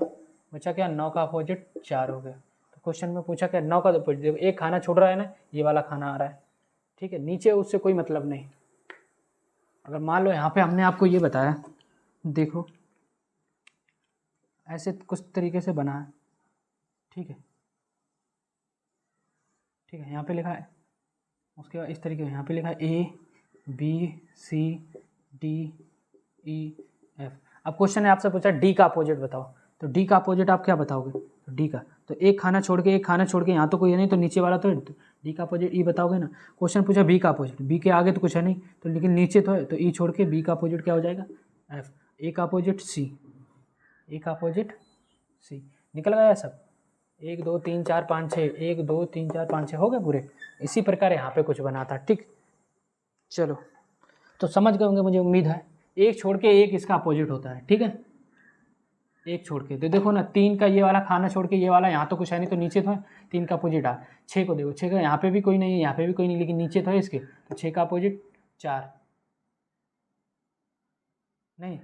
बचा क्या, 9 का अपोजिट 4 हो गया। तो क्वेश्चन में पूछा क्या, 9 का अपोजिट, देखो एक खाना छोड़ रहा है ना, ये वाला खाना आ रहा है। ठीक है, नीचे उससे कोई मतलब नहीं। अगर मान लो यहाँ पे हमने आपको ये बताया, देखो ऐसे कुछ तरीके से बना है, ठीक है, ठीक है, यहाँ पे लिखा है, उसके बाद इस तरीके से यहाँ पे लिखा है ABCDEF। अब क्वेश्चन ने आपसे पूछा डी का अपोजिट बताओ, तो डी का अपोजिट आप क्या बताओगे, तो डी का, तो एक खाना छोड़ के यहाँ तो कोई है नहीं, तो नीचे वाला तो डी का अपोजिट ई बताओगे ना। क्वेश्चन पूछा बी का अपोजिट, बी के आगे तो कुछ है नहीं, तो लेकिन नीचे तो है, तो ई छोड़ के बी का अपोजिट क्या हो जाएगा, एफ। ए का अपोजिट सी, ए का अपोजिट सी, निकल गया सब। 1 2 3 4 5 6, 1 2 3 4 5 6 हो गए पूरे। इसी प्रकार यहाँ पे कुछ बना था, ठीक। चलो तो समझ गए होंगे मुझे उम्मीद है। एक छोड़ के एक इसका अपोजिट होता है, ठीक है, एक छोड़ के, तो देखो ना 3 का ये वाला खाना छोड़ के ये वाला, यहाँ तो कुछ है नहीं, तो नीचे तो है, 3 का अपोजिट आ। 6 को देखो, 6 का यहाँ पे भी कोई नहीं है, यहाँ पे भी कोई नहीं, लेकिन नीचे तो है इसके, तो 6 का अपोजिट 4, नहीं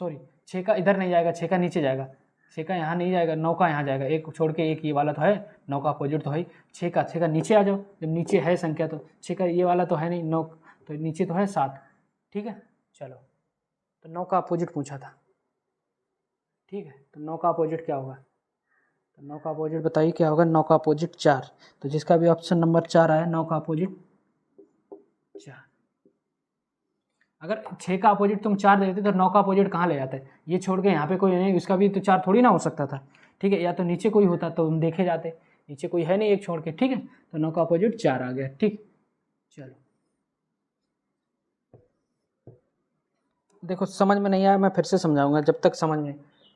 सॉरी 6 का इधर नहीं जाएगा, 6 का नीचे जाएगा, 6 का यहाँ नहीं जाएगा, 9 का यहाँ जाएगा, एक छोड़ के एक ये वाला तो है, 9 का अपोजिट तो है, 6 का नीचे आ जाओ, जब नीचे है संख्या तो 6 का ये वाला तो है नहीं, 9 तो नीचे तो है 7, ठीक है। चलो तो 9 का अपोजिट पूछा था, ठीक है, तो 9 का अपोजिट क्या होगा, तो 9 का अपोजिट बताइए क्या होगा। 9 का अपोजिट 4, तो जिसका भी ऑप्शन नंबर 4 आया, 9 का अपोजिट 4। अगर 6 का अपोजिट तुम 4 दे देते तो 9 का अपोजिट कहाँ ले जाते, ये छोड़ के यहाँ पे कोई नहीं, इसका भी तो 4 थोड़ी ना हो सकता था, ठीक है, या तो नीचे कोई होता तो हम देखे जाते, नीचे कोई है नहीं एक छोड़ के, ठीक है, तो 9 का अपोजिट 4 आ गया, ठीक। चलो देखो समझ में नहीं आया, मैं फिर से समझाऊंगा जब तक समझ में,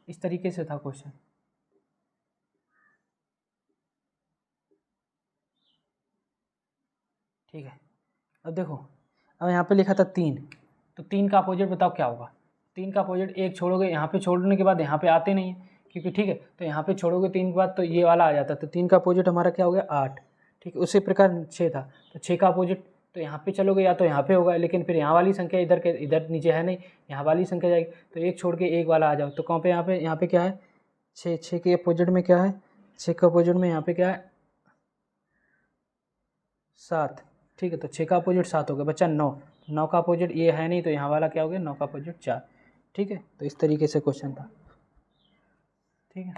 इस तरीके से था क्वेश्चन, ठीक है। अब देखो, अब यहाँ पे लिखा था 3, तो 3 का अपोजिट बताओ क्या होगा। 3 का अपोजिट एक छोड़ोगे, यहाँ पे छोड़ने के बाद यहाँ पे आते नहीं है, क्योंकि ठीक है, तो यहाँ पे छोड़ोगे 3 के बाद तो ये वाला आ जाता, तो 3 का अपोजिट हमारा क्या हो गया 8, ठीक है। उसी प्रकार 6 था, तो 6 का अपोजिट तो यहाँ पे चलोगे या तो यहाँ पे होगा, लेकिन फिर यहाँ वाली संख्या इधर नीचे है नहीं, यहाँ वाली संख्या जाएगी, तो एक छोड़ के एक वाला आ जाओ, तो कहाँ पे यहाँ पे क्या है 6, 6 के अपोजिट में क्या है, 6 के अपोजिट में यहाँ पे क्या है 7, ठीक है, तो 6 का अपोजिट 7 हो गया, बच्चा 9, 9 का अपोजिट ये है नहीं, तो यहाँ वाला क्या हो गया 9 का अपोजिट 4, ठीक है। तो इस तरीके से क्वेश्चन था, ठीक है।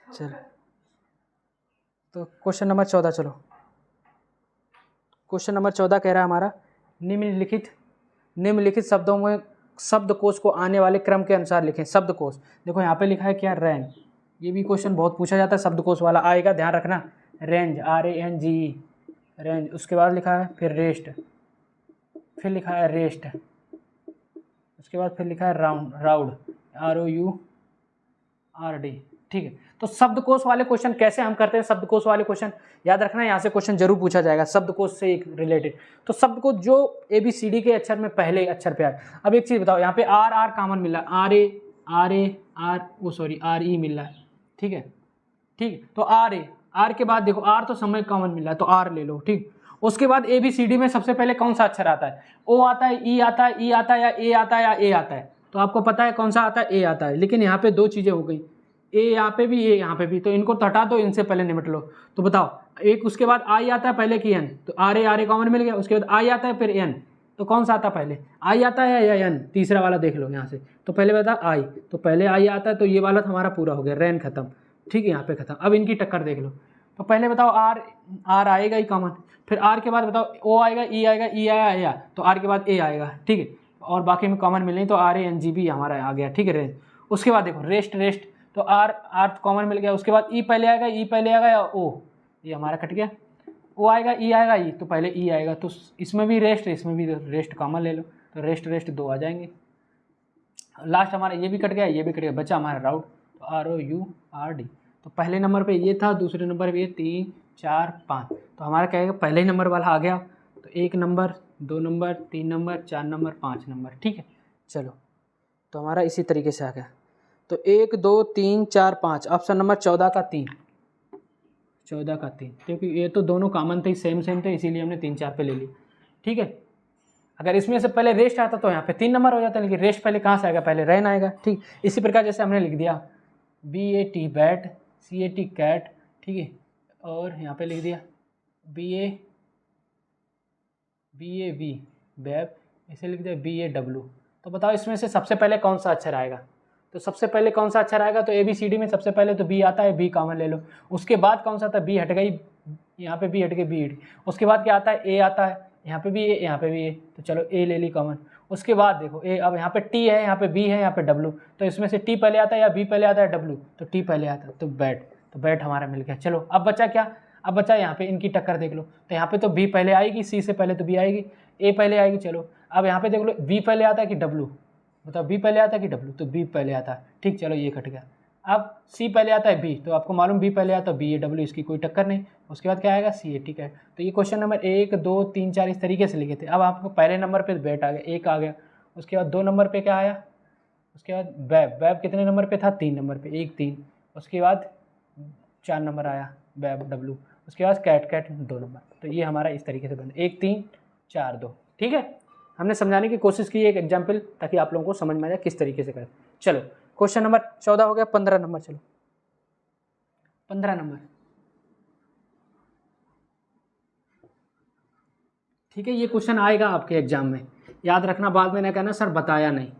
चलो तो क्वेश्चन नंबर 14, चलो क्वेश्चन नंबर 14 कह रहा है हमारा, निम्नलिखित शब्दों में शब्दकोश को आने वाले क्रम के अनुसार लिखें। शब्दकोश देखो यहाँ पे लिखा है क्या, रेंज, ये भी क्वेश्चन बहुत पूछा जाता है, शब्दकोश वाला आएगा, ध्यान रखना। रेंज RANGE, रेंज, उसके बाद लिखा है फिर रेस्ट, फिर लिखा है रेस्ट, उसके बाद फिर लिखा है राउड ROURD, ठीक है। तो शब्दकोश वाले क्वेश्चन कैसे हम करते हैं, शब्दकोश वाले क्वेश्चन याद रखना, यहाँ से क्वेश्चन जरूर पूछा जाएगा शब्दकोश से एक रिलेटेड। तो शब्दकोश जो ABCD के अक्षर में पहले अक्षर पे आए। अब एक चीज़ बताओ, यहाँ पे R कॉमन मिल रहा है, RE मिल रहा है, ठीक है, ठीक। तो R के बाद देखो R तो समय कॉमन मिल रहा है, तो R ले लो, ठीक। उसके बाद ABCD में सबसे पहले कौन सा अक्षर आता है, O आता है, E आता है, E आता है, या A आता है, या A आता है, तो आपको पता है कौन सा आता है, A आता है। लेकिन यहाँ पे दो चीज़ें हो गई, A यहाँ पे भी, A यहाँ पे भी, तो इनको तो हटा दो, इनसे पहले निपट लो। तो बताओ, एक उसके बाद I आता है पहले की N, तो RA कॉमन मिल गया, उसके बाद I आता है फिर N, तो कौन सा आता है पहले, I आता है या N, तीसरा वाला देख लो यहाँ से, तो पहले बता I, तो पहले I आता है, तो ये वाला हमारा पूरा हो गया, रेन खत्म, ठीक है, यहाँ पे खत्म। अब इनकी टक्कर देख लो, तो पहले बताओ R आएगा ही कॉमन, फिर R के बाद बताओ O आएगा, E आएगा, E आया, तो R के बाद A आएगा, ठीक है, और बाकी में कॉमन मिल नहीं, तो RANG भी हमारा आ गया, ठीक है, रेंज। उसके बाद देखो रेस्ट, तो R कॉमन मिल गया, उसके बाद E पहले आएगा, या O, ये हमारा कट गया, O आएगा, E आएगा, E, तो पहले E आएगा, तो इसमें भी रेस्ट, इसमें भी रेस्ट कॉमन ले लो, तो रेस्ट 2 आ जाएंगे। लास्ट हमारा ये भी कट गया, ये भी कट गया, बचा हमारा राउड, तो ROURD। तो पहले नंबर पे ये था, दूसरे नंबर पे ये 3 4 5, तो हमारा क्या है, पहले ही नंबर वाला आ गया, तो 1 number 2 number 3 number 4 number 5 number, ठीक है। चलो तो हमारा इसी तरीके से आ गया, तो 1 2 3 4 5, ऑप्शन नंबर 14 का 3, क्योंकि ये तो दोनों कॉमन थे, सेम थे, इसीलिए हमने 3 4 पे ले ली, ठीक है। अगर इसमें से पहले रेस्ट आता तो यहाँ पे 3 नंबर हो जाता, लेकिन रेस्ट पहले कहाँ से आएगा, पहले रेन आएगा, ठीक। इसी प्रकार जैसे हमने लिख दिया BAT बैट, CAT कैट, ठीक है, और यहाँ पे लिख दिया BAV बैब, इसे लिख दिया BAW। तो बताओ इसमें से सबसे पहले कौन सा अक्षर आएगा? तो सबसे पहले कौन सा अक्षर आएगा? तो ABCD में सबसे पहले तो B आता है, B कॉमन ले लो। उसके बाद कौन सा था? B हट गई, यहाँ पे B हट गई, B हट गई। उसके बाद क्या आता है? A आता है, यहाँ पे भी A, यहाँ पे भी A, तो चलो A ले ली कॉमन। उसके बाद देखो A, अब यहाँ पे T है, यहाँ पे B है, यहाँ पे W, तो इसमें से T पहले आता है या B पहले आता है? W, तो T पहले आता है, तो बैट हमारा मिल गया। चलो अब बचा क्या? अब बचा यहाँ पे इनकी टक्कर देख लो। तो यहाँ पे तो B पहले आएगी, C से पहले तो B आएगी, A पहले आएगी। चलो अब यहाँ पे देख लो B पहले आता है कि W? बताओ B पहले आता है कि W? तो B पहले आता है, ठीक। चलो ये कट गया। अब C पहले आता है B, तो आपको मालूम B पहले आता है, BAW, इसकी कोई टक्कर नहीं। उसके बाद क्या आएगा? CA, ठीक है। तो ये क्वेश्चन नंबर 1, 2, 3, 4 इस तरीके से लिखे थे। अब आपको पहले नंबर पे बैट आ गया, 1 आ गया। उसके बाद 2 नंबर पे क्या आया? उसके बाद बैब कितने नंबर पे था? 3 नंबर पे, 1 3। उसके बाद 4 नंबर आया बैब W। उसके बाद कैट 2 नंबर। तो ये हमारा इस तरीके से बना 1 3 4 2, ठीक है। हमने समझाने की कोशिश की एक एग्जाम्पल, ताकि आप लोगों को समझ में आ जाए किस तरीके से करें। चलो क्वेश्चन नंबर 14 हो गया, 15 नंबर। चलो 15 नंबर, ठीक है। ये क्वेश्चन आएगा आपके एग्जाम में, याद रखना, बाद में ना कहना सर बताया नहीं।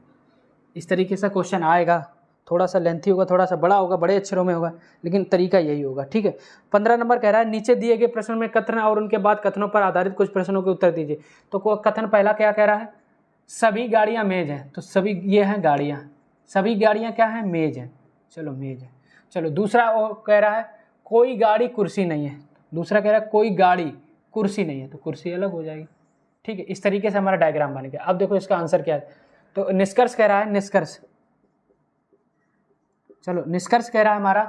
इस तरीके से क्वेश्चन आएगा, थोड़ा सा लेंथी होगा, थोड़ा सा बड़ा होगा, बड़े अक्षरों में होगा, लेकिन तरीका यही होगा, ठीक है। 15 नंबर कह रहा है नीचे दिए गए प्रश्न में कथन और उनके बाद कथनों पर आधारित कुछ प्रश्नों के उत्तर दीजिए। तो कथन पहला क्या कह रहा है? सभी गाड़ियां मेज हैं, तो सभी ये हैं गाड़ियां, सभी गाड़ियां क्या हैं? मेज हैं। चलो मेज है। चलो दूसरा वो कह रहा है कोई गाड़ी कुर्सी नहीं है, दूसरा कह रहा है कोई गाड़ी कुर्सी नहीं है, तो कुर्सी अलग हो जाएगी, ठीक है। इस तरीके से हमारा डायग्राम बन गया। अब देखो इसका आंसर क्या है। तो निष्कर्ष कह रहा है, निष्कर्ष, चलो निष्कर्ष कह रहा है हमारा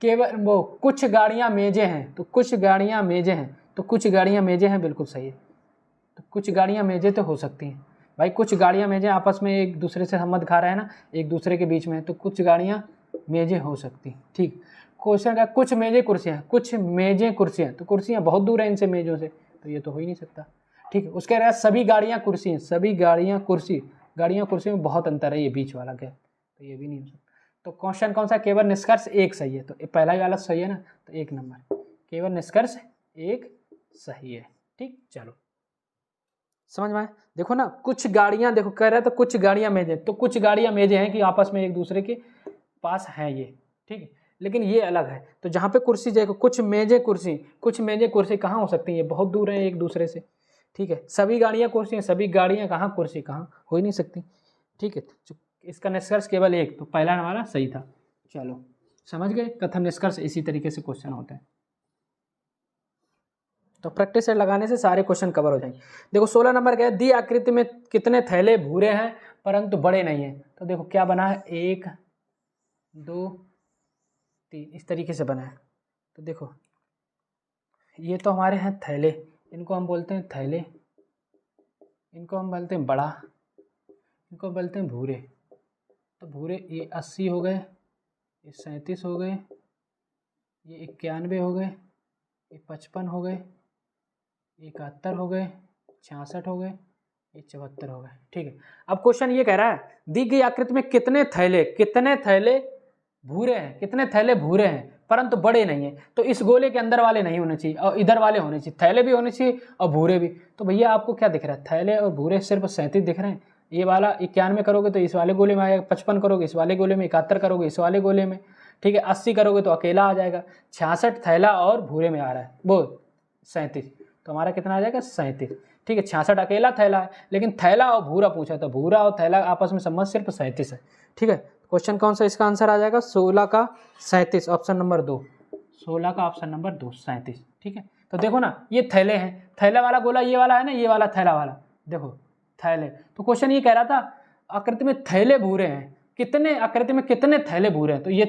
केवल वो कुछ गाड़ियां मेजें हैं, तो कुछ गाड़ियां मेजें हैं, तो कुछ गाड़ियां मेजें हैं, बिल्कुल सही है। तो कुछ गाड़ियां मेजें तो हो सकती हैं भाई, कुछ गाड़ियां मेजें आपस में एक दूसरे से संबंध खा रहा है ना, एक दूसरे के बीच में, तो कुछ गाड़ियां मेजें हो सकती हैं, ठीक। क्वेश्चन का कुछ मेजें कुर्सियां, कुछ मेजें कुर्सियां, तो कुर्सियां बहुत दूर है इनसे मेजों से, तो ये तो हो ही नहीं सकता, ठीक है। उसके बाद सभी गाड़ियां कुर्सी हैं, सभी गाड़ियां कुर्सी, गाड़ियां कुर्सी में बहुत अंतर है, ये बीच वाला क्या, तो ये भी नहीं हो सकता। तो क्वेश्चन कौन सा? केवल निष्कर्ष 1 सही है, तो पहला वाला सही है ना, तो 1 नंबर, केवल निष्कर्ष 1 सही है, ठीक। चलो समझ में आया? देखो ना, कुछ गाड़ियां, देखो कह रहा है तो कुछ गाड़ियां मेजें, तो कुछ गाड़ियां मेजें हैं कि आपस में एक दूसरे के पास हैं ये, ठीक है। लेकिन ये अलग है, तो जहाँ पे कुर्सी देखो, कुछ मेजें कुर्सी, कुछ मेजें कुर्सी कहाँ हो सकती हैं? ये बहुत दूर है एक दूसरे से, ठीक है। सभी गाड़ियाँ कुर्सी हैं, सभी गाड़ियाँ कहाँ कुर्सी कहाँ, हो ही नहीं सकती, ठीक है। इसका निष्कर्ष केवल 1, तो पहला हमारा सही था। चलो समझ गए, कथन निष्कर्ष इसी तरीके से क्वेश्चन होते हैं। तो प्रैक्टिस सेट लगाने से सारे क्वेश्चन कवर हो जाएंगे। देखो 16 नंबर क्या है? दी आकृति में कितने थैले भूरे हैं परंतु बड़े नहीं हैं? तो देखो क्या बना है, 1 2 3 इस तरीके से बना है। तो देखो ये तो हमारे हैं थैले, इनको हम बोलते हैं थैले, इनको हम बोलते हैं बड़ा, इनको बोलते हैं भूरे। तो भूरे ये 80 हो गए, ये 37 हो गए, ये 91 हो गए, ये 55 हो गए, 71 हो गए, 66 हो गए, ये 74 हो गए, ठीक है। अब क्वेश्चन ये कह रहा है दी गई आकृति में कितने थैले भूरे हैं, कितने थैले भूरे हैं परंतु बड़े नहीं है? तो इस गोले के अंदर वाले नहीं होने चाहिए और इधर वाले होने चाहिए, थैले भी होने चाहिए और भूरे भी। तो भैया आपको क्या दिख रहा है? थैले और भूरे सिर्फ 37 दिख रहे हैं। ये वाला 91 करोगे तो इस वाले गोले में आएगा, 55 करोगे इस वाले गोले में, 71 करोगे इस वाले गोले में, ठीक है। 80 करोगे तो अकेला आ जाएगा। 66 थैला और भूरे में आ रहा है, वो 37, तो हमारा कितना आ जाएगा? 37, ठीक है। 66 अकेला थैला है, लेकिन थैला और भूरा पूछा, तो भूरा और थैला आपस में संबंध सिर्फ 37 है, ठीक है। क्वेश्चन कौन सा? इसका आंसर आ जाएगा 16 का 37, ऑप्शन नंबर 2, 16 का ऑप्शन नंबर 2 37, ठीक है। तो देखो ना ये थैले हैं, थैला वाला गोला ये वाला है ना, ये वाला थैला वाला, देखो थैले। तो क्वेश्चन ये कह रहा था आकृति में थैले भूरे हैं, कितने आकृति में कितने थैले भूरे हैं? तो ये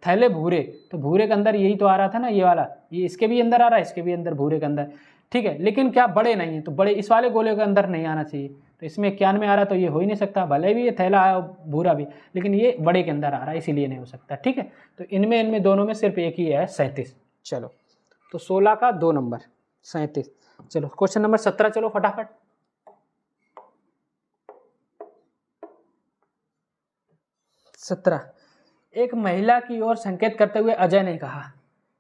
थैले भूरे, तो भूरे के अंदर यही तो आ रहा था ना, ये वाला, ये इसके भी अंदर आ रहा है, इसके भी अंदर, भूरे के अंदर, ठीक है। लेकिन क्या बड़े नहीं है? तो बड़े इस वाले गोले के अंदर नहीं आना चाहिए, तो इसमें 91 आ रहा है, तो ये हो ही नहीं सकता, भले भी ये थैला है भूरा भी, लेकिन ये बड़े के अंदर आ रहा है, इसीलिए नहीं हो सकता, ठीक है। तो इनमें दोनों में सिर्फ एक ही है, 37। चलो तो 16 का 2 नंबर 37। चलो क्वेश्चन नंबर 17, चलो फटाफट। 17, एक महिला की ओर संकेत करते हुए अजय ने कहा,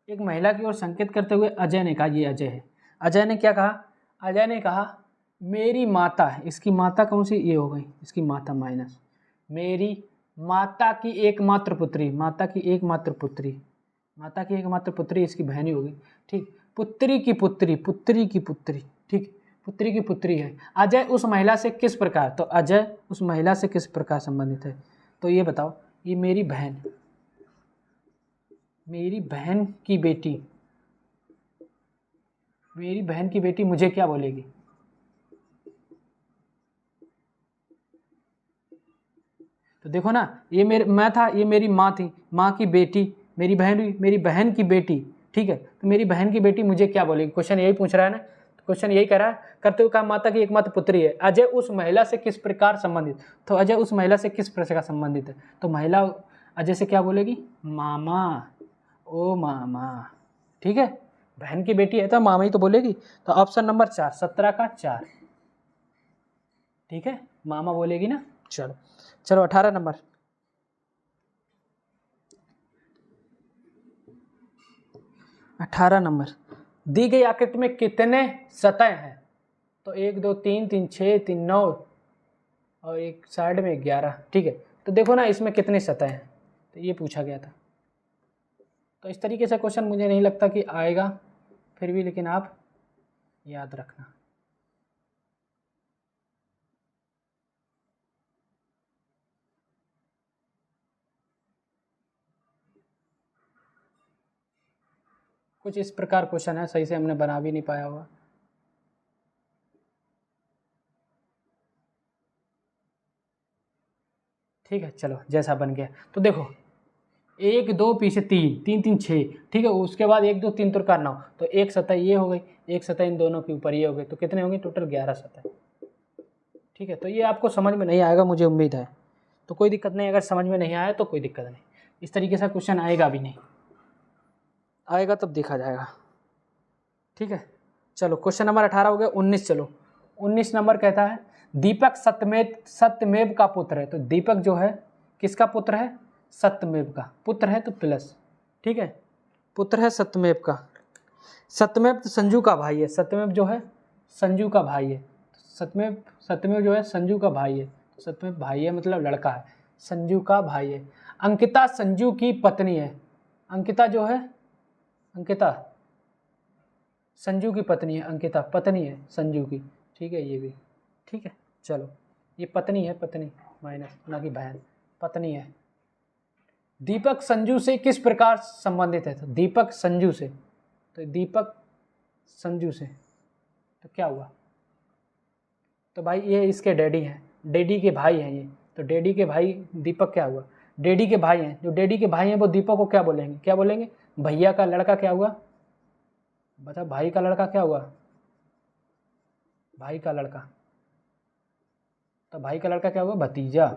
एक महिला की ओर संकेत करते हुए अजय ने कहा, ये अजय है, अजय ने क्या कहा, अजय ने कहा मेरी माता, इसकी माता कौन सी, ये हो गई इसकी माता माइनस मेरी माता की एकमात्र पुत्री, माता की एकमात्र पुत्री, माता की एकमात्र पुत्री इसकी बहन ही होगी, ठीक। पुत्री की पुत्री, पुत्री की पुत्री, ठीक, पुत्री की पुत्री है। अजय उस महिला से किस प्रकार, तो अजय उस महिला से किस प्रकार संबंधित है, तो ये बताओ। ये मेरी बहन, मेरी बहन की बेटी, मेरी बहन की बेटी मुझे क्या बोलेगी, तो देखो ना, ये मैं था, ये मेरी माँ थी, माँ की बेटी, मेरी बहन हुई, मेरी बहन की बेटी, ठीक है। तो मेरी बहन की बेटी मुझे क्या बोलेगी, क्वेश्चन यही पूछ रहा है ना, तो क्वेश्चन यही कर रहा है। करते हुए कहा माता की एकमात्र पुत्री है। अजय उस महिला से किस प्रकार संबंधित, तो अजय उस महिला से किस प्रकार संबंधित है, तो महिला अजय से क्या बोलेगी, मामा, ओ मामा, ठीक है। बहन की बेटी है तो मामा ही तो बोलेगी। तो ऑप्शन नंबर 4, 17 का 4, ठीक है, मामा बोलेगी ना। चलो चलो 18 नंबर, 18 नंबर, दी गई आकृति में कितने सतह हैं, तो 1 2 3 3 6 3 9 और एक साइड में 11, ठीक है। तो देखो ना इसमें कितनी सतह हैं, तो ये पूछा गया था। तो इस तरीके से क्वेश्चन मुझे नहीं लगता कि आएगा, फिर भी लेकिन आप याद रखना। कुछ इस प्रकार क्वेश्चन है, सही से हमने बना भी नहीं पाया हुआ। ठीक है, चलो जैसा बन गया। तो देखो 1 2 पीछे 3 3 3 6, ठीक है। उसके बाद 1 2 3 तुरका 9, तो एक सतह ये हो गई, एक सतह इन दोनों के ऊपर ये हो गई, तो कितने होंगे टोटल 11 सतह, ठीक है। तो ये आपको समझ में नहीं आएगा मुझे उम्मीद है, तो कोई दिक्कत नहीं, अगर समझ में नहीं आया तो कोई दिक्कत नहीं, इस तरीके से क्वेश्चन आएगा भी नहीं, आएगा तब देखा जाएगा, ठीक है। चलो क्वेश्चन नंबर 18 हो गया। 19 चलो 19 नंबर कहता है दीपक सत्यमेव का पुत्र है। तो दीपक जो है किसका पुत्र है, सत्यमेव का पुत्र है, तो प्लस, ठीक है, पुत्र है सत्यमेव का। सत्यमेव तो संजू का भाई है, सत्यमेव जो है संजू का भाई है, सत्यमेव जो है संजू का भाई है, सत्यमेव भाई है मतलब लड़का है, संजू का भाई है। अंकिता संजू की पत्नी है, अंकिता जो है, अंकिता संजू की पत्नी है, अंकिता पत्नी है संजू की, ठीक है, ये भी ठीक है। चलो ये पत्नी है, पत्नी माइनस, ना कि बहन, पत्नी है। दीपक संजू से किस प्रकार संबंधित है, तो दीपक संजू से, तो दीपक संजू से तो क्या हुआ, तो भाई ये इसके डैडी हैं, डैडी के भाई हैं ये, तो डैडी के भाई दीपक क्या हुआ, डैडी के भाई हैं, जो डैडी के भाई हैं वो दीपक को क्या बोलेंगे, क्या बोलेंगे, भैया का लड़का क्या हुआ, बता भाई का लड़का क्या हुआ, भाई का लड़का, तो भाई का लड़का क्या हुआ, भतीजा,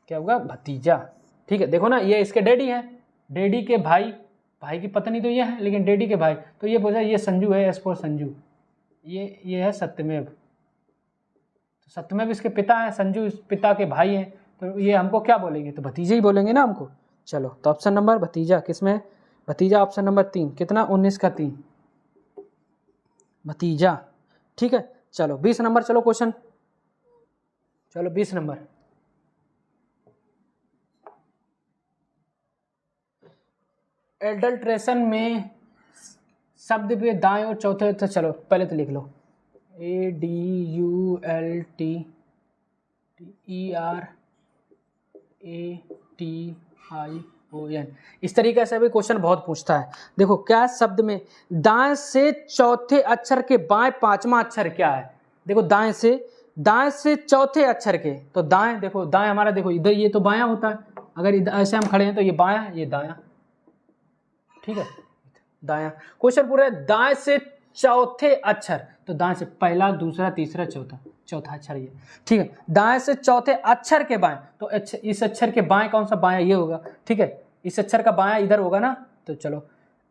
क्या हुआ, भतीजा, ठीक है। देखो ना ये इसके डैडी हैं, डैडी के भाई, भाई की पत्नी तो ये है लेकिन डैडी के भाई, तो ये बोला ये संजू है, एस फॉर संजू, ये है सत्यमेव, तो सत्यमेव इसके पिता हैं, संजू इस पिता के भाई हैं, तो ये हमको क्या बोलेंगे, तो भतीजे ही बोलेंगे ना हमको। चलो तो ऑप्शन नंबर भतीजा किसमें, भतीजा ऑप्शन नंबर 3, कितना 19 का 3, भतीजा, ठीक है। चलो 20 नंबर, चलो क्वेश्चन, चलो 20 नंबर, एडल्ट्रेशन में शब्द पे दाएं और चौथे, तो चलो पहले तो लिख लो ADULTERATION, इस तरीके से भी क्वेश्चन बहुत पूछता है। देखो क्या शब्द में दाएं से चौथे अक्षर के बाएं पांचवा अक्षर क्या है, देखो दाएं से चौथे अक्षर के, तो दाएं देखो, दाएं हमारा देखो इधर ये तो बायां होता है, अगर इधर ऐसे हम खड़े हैं तो ये बायां, ये दायां, ठीक है, दायां। क्वेश्चन पूरा है दाएं से चौथे अक्षर, तो दाएं से पहला दूसरा तीसरा चौथा, चौथा अक्षर ये, ठीक है। दाएं से चौथे अक्षर के बाएं, तो इस अक्षर के बाएं कौन सा, बायां ये होगा, ठीक है। इस अक्षर का बायां इधर होगा ना, तो चलो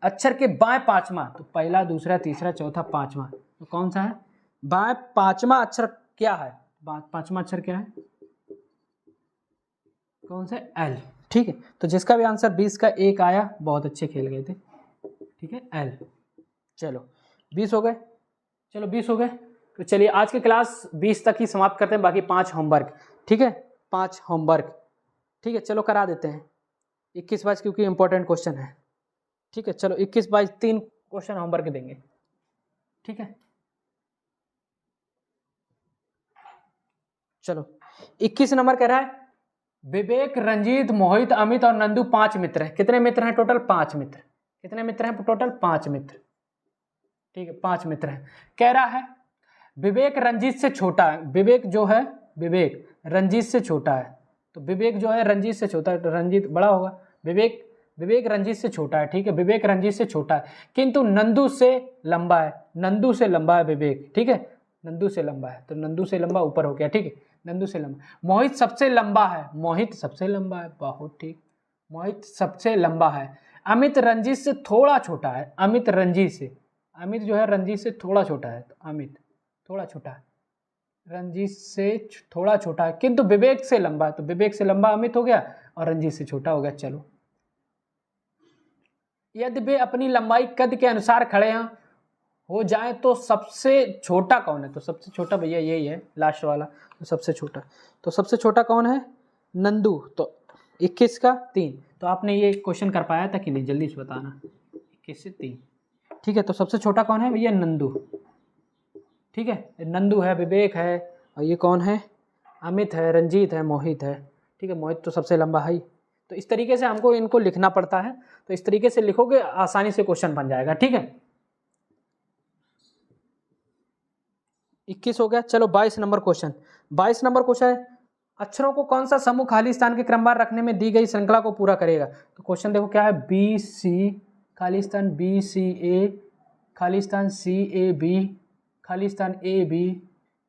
अक्षर के बाएं पांचवा, तो पहला दूसरा तीसरा चौथा पांचवा, तो कौन सा है, बाएं पांचवा अक्षर क्या है, पांचवा अक्षर क्या है, कौन सा, एल, ठीक है। तो जिसका भी आंसर 20 का 1 आया, बहुत अच्छे खेल गए थे, ठीक है, एल। चलो 20 हो गए, चलो 20 हो गए। तो चलिए आज की क्लास 20 तक ही समाप्त करते हैं, बाकी 5 होमवर्क, ठीक है, 5 होमवर्क, ठीक है, चलो करा देते हैं। 21/22 क्योंकि इंपॉर्टेंट क्वेश्चन है, ठीक है, चलो 21/22 3 क्वेश्चन होमवर्क देंगे, ठीक है। चलो 21 नंबर कह रहा है विवेक, रंजीत, मोहित, अमित और नंदू 5 मित्र हैं। कितने मित्र हैं टोटल? 5 मित्र। कितने मित्र हैं टोटल? 5 मित्र, ठीक है, 5 मित्र हैं। कह रहा है विवेक रंजीत से छोटा है। विवेक जो है, विवेक रंजीत से छोटा है, तो विवेक जो है रंजीत से छोटा है, तो रंजीत बड़ा होगा। विवेक रंजीत से छोटा है, ठीक है, विवेक रंजीत से छोटा है, किंतु नंदू से लंबा है। नंदू से लंबा है विवेक, ठीक है, नंदू से लंबा है, तो नंदू से लंबा ऊपर हो गया, ठीक है, नंदू से लंबा। मोहित सबसे लंबा है, मोहित सबसे लंबा है, बहुत ठीक, मोहित सबसे लंबा है। अमित रंजीत से थोड़ा छोटा है, अमित रंजीत से, अमित जो है रंजीत से थोड़ा छोटा है, तो अमित थोड़ा छोटा है, रंजीत से थोड़ा छोटा है, किंतु विवेक से लंबा है, तो विवेक से लंबा अमित हो गया और रंजीत से छोटा हो गया। चलो, यदि वे अपनी लंबाई कद के अनुसार खड़े हैं हो जाए तो सबसे छोटा कौन है? तो सबसे छोटा भैया यही है लास्ट वाला, तो सबसे छोटा, तो सबसे छोटा कौन है? नंदू। तो 21 का 3, तो आपने ये क्वेश्चन कर पाया था कि नहीं? जल्दी से बताना। 21 से 3, ठीक है, तो सबसे छोटा कौन है भैया? नंदू, ठीक है, नंदू है, विवेक है, और ये कौन है? अमित है, रंजीत है, मोहित है, ठीक है, मोहित तो सबसे लंबा है ही। तो इस तरीके से हमको इनको लिखना पड़ता है, तो इस तरीके से लिखोगे आसानी से क्वेश्चन बन जाएगा, ठीक है। 21 हो गया। चलो 22 नंबर क्वेश्चन। 22 नंबर क्वेश्चन है अक्षरों को कौन सा समूह खाली स्थान के क्रमवार रखने में दी गई श्रृंखला को पूरा करेगा? तो क्वेश्चन देखो क्या है, बी सी खाली स्थान बी सी ए खाली स्थान सी ए बी खाली स्थान ए बी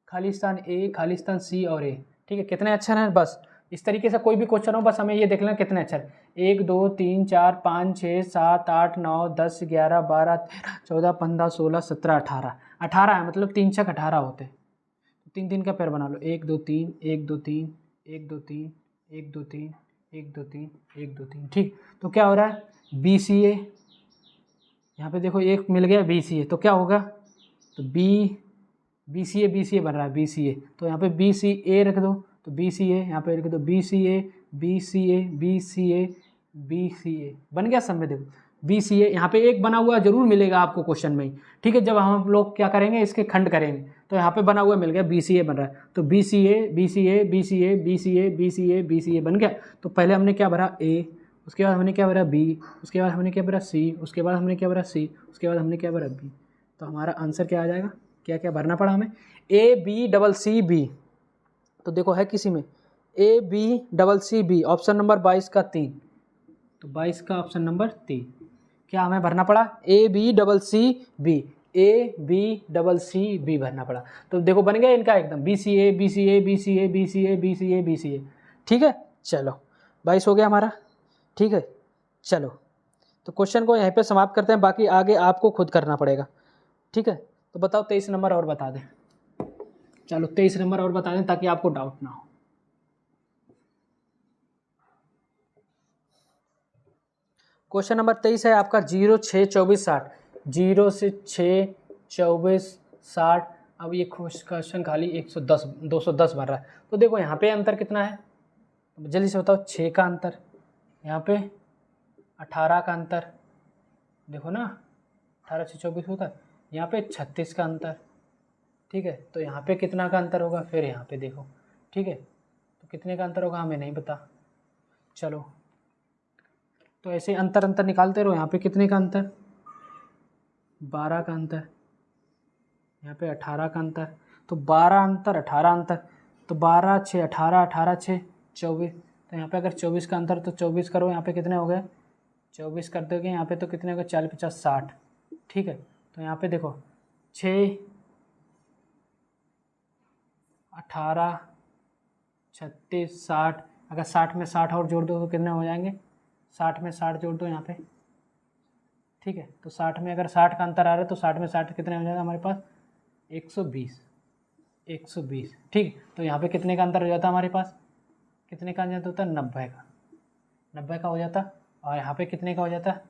खाली स्थान ए खाली स्थान सी और ए, ठीक है। कितने अक्षर हैं? बस इस तरीके से कोई भी क्वेश्चन हो, बस हमें ये देख लेना कितने अक्षर, 1 2 3 4 5 6 7 8 9 10 11 12 13 14 15 16 17 18 18 है, मतलब 3 छक 18 होते हैं। 3 3 का पैर बना लो, 1 2 3 1 2 3 1 2 3 1 2 3 1 2 3 1 2 3, ठीक। तो क्या हो रहा है? बी सी ए, यहाँ पे देखो एक मिल गया बी सी ए, तो क्या होगा? तो बी सी ए बन रहा है, बी सी ए, तो यहाँ पे बी सी ए रख दो, तो बी सी ए यहाँ पे लिख दो, B C A B C A B C A B C A बन गया सब में। देखो बी सी ए यहाँ पे एक बना हुआ जरूर मिलेगा आपको क्वेश्चन में ही, ठीक है। जब हम लोग क्या करेंगे, इसके खंड करेंगे, तो यहाँ पे बना हुआ मिल गया, बी सी ए बन रहा है, तो B C A B C A B C A B C A B C A B C A बन गया। तो पहले हमने क्या भरा? ए, उसके बाद हमने क्या भरा? बी, उसके बाद हमने क्या भरा? सी, उसके बाद हमने क्या भरा? सी, उसके बाद हमने क्या भरा? बी। तो हमारा आंसर क्या आ जाएगा? क्या क्या भरना पड़ा हमें? A B double C B, तो देखो है किसी में A B double C B, option number 22 का 3, तो 22 का ऑप्शन नंबर 3 क्या हमें भरना पड़ा? A B double C B, A B double C B भरना पड़ा। तो देखो बन गया इनका एकदम B C A B C A B C A B C A B C A B C A, ठीक है। चलो 22 हो गया हमारा, ठीक है। चलो तो क्वेश्चन को यहीं पे समाप्त करते हैं, बाकी आगे आपको खुद करना पड़ेगा, ठीक है। तो बताओ 23 नंबर और बता दें, चलो 23 नंबर और बता दें ताकि आपको डाउट ना हो। क्वेश्चन नंबर 23 है आपका 0 6 24 60, 0 से 6 24 60। अब ये क्वेश्चन खाली 110 210 भर रहा है, तो देखो यहाँ पे अंतर कितना है, जल्दी से बताओ। 6 का अंतर, यहाँ पे 18 का अंतर, देखो ना 18 से 24 होता है, यहाँ पे 36 का अंतर, ठीक है। तो यहाँ पे कितना का अंतर होगा? फिर यहाँ पे देखो, ठीक है, तो कितने का अंतर होगा हमें नहीं पता। चलो तो ऐसे अंतर अंतर निकालते रहो। यहाँ पे कितने का अंतर? 12 का अंतर, यहाँ पे 18 का अंतर, तो 12 अंतर 18 अंतर, तो 12 6 18 18 6 24, तो यहाँ पे अगर 24 का अंतर, तो 24 करो, यहाँ पे कितने हो गए? 24 कर दोगे यहाँ पे तो कितने हो गए? 40 50 60, ठीक है। तो यहाँ पे देखो 6 18 36 60, अगर 60 में 60 और जोड़ दो तो कितने हो जाएंगे? 60 में 60 जोड़ दो यहाँ पे, ठीक है। तो 60 में अगर 60 का अंतर आ रहा है, तो 60 में 60 कितने हो जाएगा हमारे पास? 120, 120, ठीक। तो यहाँ पे कितने का अंतर हो जाता है हमारे पास? कितने का अंतर होता है? 90 का, 90 का हो जाता। और यहाँ पे कितने का हो जाता है?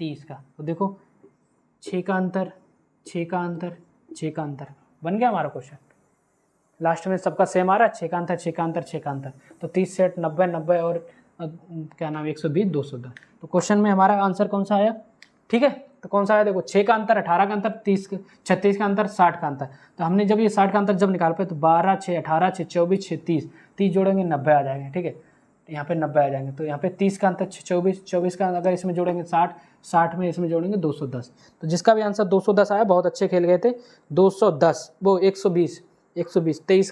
30 का। तो देखो 6 का अंतर 6 का अंतर, 6 का अंतर, बन गया हमारा क्वेश्चन। लास्ट में सबका सेम आ रहा है, 6 का अंतर, 6 का अंतर, 6 का अंतर, तो 30 से 90, 90 और क्या नाम 120, 210। तो क्वेश्चन में हमारा आंसर कौन सा आया? ठीक है, तो कौन सा आया देखो, 6 का अंतर, 18 का अंतर, 36 का अंतर, 60 का अंतर। तो हमने जब ये 60 का अंतर जब निकाल पाए तो 12, 6, 18, 6, 24, 6, 30 जोड़ेंगे 90 आ जाएंगे। ठीक है, तो यहाँ पे 90 आ जाएंगे। तो यहाँ पे 30 का अंतर 24, 24 का अगर इसमें जोड़ेंगे 60, 60 में इसमें जोड़ेंगे 210। तो जिसका भी आंसर 210 आया, बहुत अच्छे खेल गए थे। 210 वो 120, 120, 23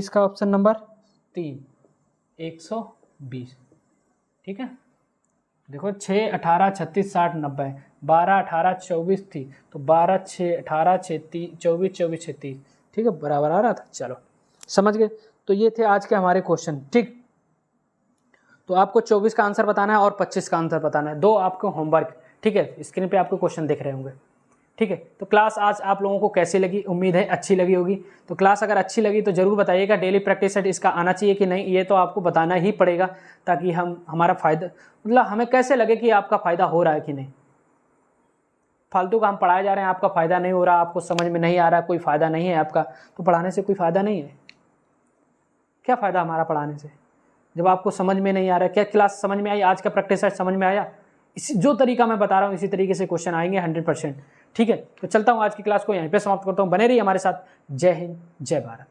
का ऑप्शन नंबर 3, 120। ठीक है, देखो 6, 18, 36, 60, 90, 12, 18, 24 थी, तो 12, 6, 18, 6, 24, 24, 6, 30। ठीक है, बराबर आ रहा था। चलो समझ गए। तो ये थे आज के हमारे क्वेश्चन। ठीक, तो आपको 24 का आंसर बताना है और 25 का आंसर बताना है, 2 आपको होमवर्क। ठीक है, स्क्रीन पे आपको क्वेश्चन दिख रहे होंगे। ठीक है, तो क्लास आज आप लोगों को कैसी लगी? उम्मीद है अच्छी लगी होगी। तो क्लास अगर अच्छी लगी तो जरूर बताइएगा। डेली प्रैक्टिस सेट इसका आना चाहिए कि नहीं, ये तो आपको बताना ही पड़ेगा, ताकि हमारा फ़ायदा, मतलब हमें कैसे लगे कि आपका फ़ायदा हो रहा है कि नहीं। फालतू का हम पढ़ाए जा रहे हैं, आपका फ़ायदा नहीं हो रहा, आपको समझ में नहीं आ रहा, कोई फ़ायदा नहीं है आपका, तो पढ़ाने से कोई फ़ायदा नहीं है। क्या फ़ायदा हमारा पढ़ाने से जब आपको समझ में नहीं आ रहा है? क्या क्लास समझ में आई? आज का प्रैक्टिस सेट समझ में आया? इसी जो तरीका मैं बता रहा हूँ इसी तरीके से क्वेश्चन आएंगे 100%। ठीक है, तो चलता हूँ, आज की क्लास को यहीं पे समाप्त करता हूँ। बने रहिए हमारे साथ। जय हिंद, जय भारत।